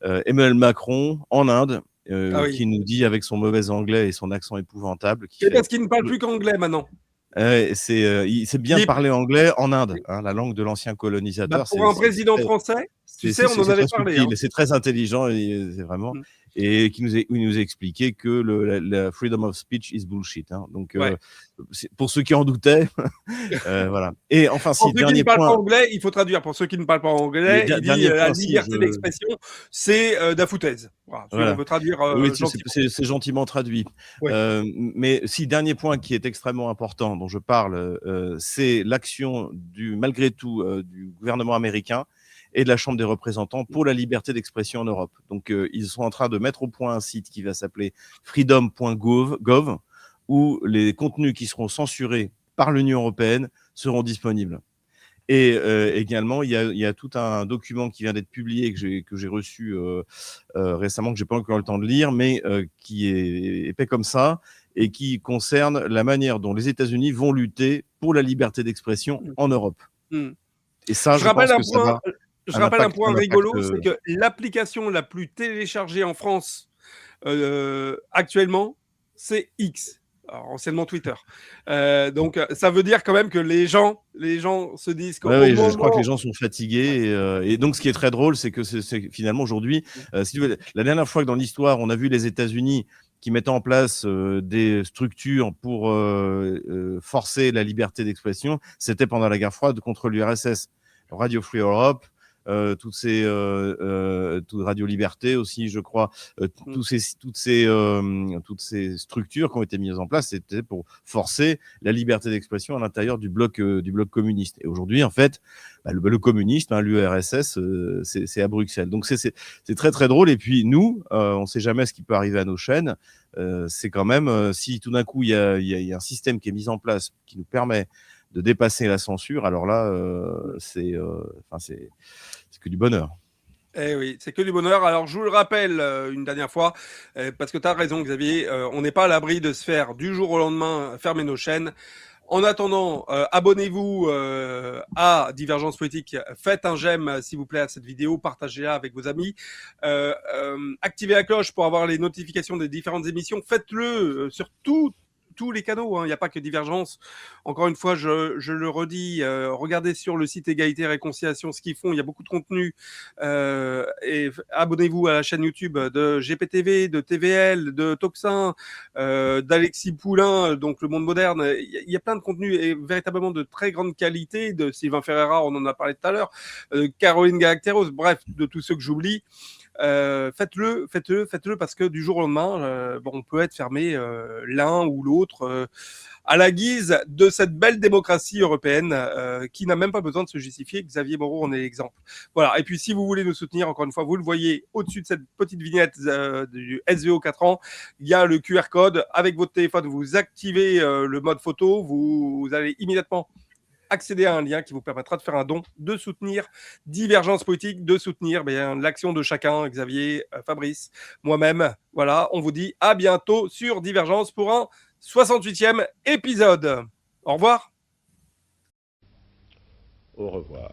Emmanuel Macron en Inde, qui nous dit avec son mauvais anglais et son accent épouvantable. C'est parce qu'il ne parle plus qu'anglais maintenant. Il sait bien parler anglais en Inde, hein, la langue de l'ancien colonisateur. Pour un président français, tu sais, on en avait parlé. Hein. C'est très intelligent, c'est vraiment. Et il nous a expliqué que la freedom of speech is bullshit. Hein. Donc, pour ceux qui en doutaient, voilà. Et enfin, pour ceux qui ne parlent pas anglais, il faut traduire. Pour ceux qui ne parlent pas anglais, il dit la liberté d'expression, c'est de la foutaise. Voilà. On peut traduire. Oui, c'est gentiment traduit. Ouais. Mais si, dernier point qui est extrêmement important, dont je parle, c'est l'action malgré tout du gouvernement américain et de la Chambre des représentants pour la liberté d'expression en Europe. Donc, ils sont en train de mettre au point un site qui va s'appeler freedom.gov, où les contenus qui seront censurés par l'Union européenne seront disponibles. Et également, il y a tout un document qui vient d'être publié, que j'ai reçu récemment, que je n'ai pas encore le temps de lire, mais qui est épais comme ça, et qui concerne la manière dont les États-Unis vont lutter pour la liberté d'expression en Europe. Et ça, je pense que ça va... Je rappelle un point rigolo, c'est que l'application la plus téléchargée en France actuellement, c'est X, alors, anciennement Twitter. Donc, ça veut dire quand même que les gens se disent... je crois que les gens sont fatigués. Et donc, ce qui est très drôle, c'est que c'est finalement aujourd'hui, si tu veux, la dernière fois que dans l'histoire, on a vu les États-Unis qui mettent en place des structures pour forcer la liberté d'expression, c'était pendant la guerre froide contre l'URSS. Radio Free Europe, toutes ces Radio Liberté aussi, je crois, toutes ces structures qui ont été mises en place, c'était pour forcer la liberté d'expression à l'intérieur du bloc communiste. Et aujourd'hui, en fait, le communisme, l'URSS, c'est à Bruxelles. Donc c'est très très drôle. Et puis nous, on ne sait jamais ce qui peut arriver à nos chaînes. C'est quand même, si tout d'un coup il y a un système qui est mis en place qui nous permet dépasser la censure, alors là, c'est que du bonheur. Eh oui, c'est que du bonheur. Alors, je vous le rappelle une dernière fois, parce que tu as raison, Xavier, on n'est pas à l'abri de se faire du jour au lendemain fermer nos chaînes. En attendant, abonnez-vous à Divergence Politique. Faites un j'aime, s'il vous plaît, à cette vidéo. Partagez-la avec vos amis. Activez la cloche pour avoir les notifications des différentes émissions. Faites-le sur tous les canaux, hein. Il n'y a pas que Divergence. Encore une fois, je le redis, regardez sur le site Égalité et Réconciliation ce qu'ils font. Il y a beaucoup de contenu. Et abonnez-vous à la chaîne YouTube de GPTV, de TVL, de Toxin, d'Alexis Poulain, donc Le Monde Moderne. Il y a plein de contenus et véritablement de très grande qualité. De Sylvain Ferreira, on en a parlé tout à l'heure. Caroline Galacteros, bref, de tous ceux que j'oublie. Faites-le parce que du jour au lendemain, on peut être fermé l'un ou l'autre à la guise de cette belle démocratie européenne qui n'a même pas besoin de se justifier. Xavier Moreau en est l'exemple. Voilà. Et puis si vous voulez nous soutenir, encore une fois, vous le voyez au-dessus de cette petite vignette du SVO 4 ans, il y a le QR code. Avec votre téléphone, vous activez le mode photo, vous allez immédiatement accéder à un lien qui vous permettra de faire un don, de soutenir Divergence Politique, de soutenir l'action de chacun, Xavier, Fabrice, moi-même. Voilà, on vous dit à bientôt sur Divergence pour un 68e épisode. Au revoir. Au revoir.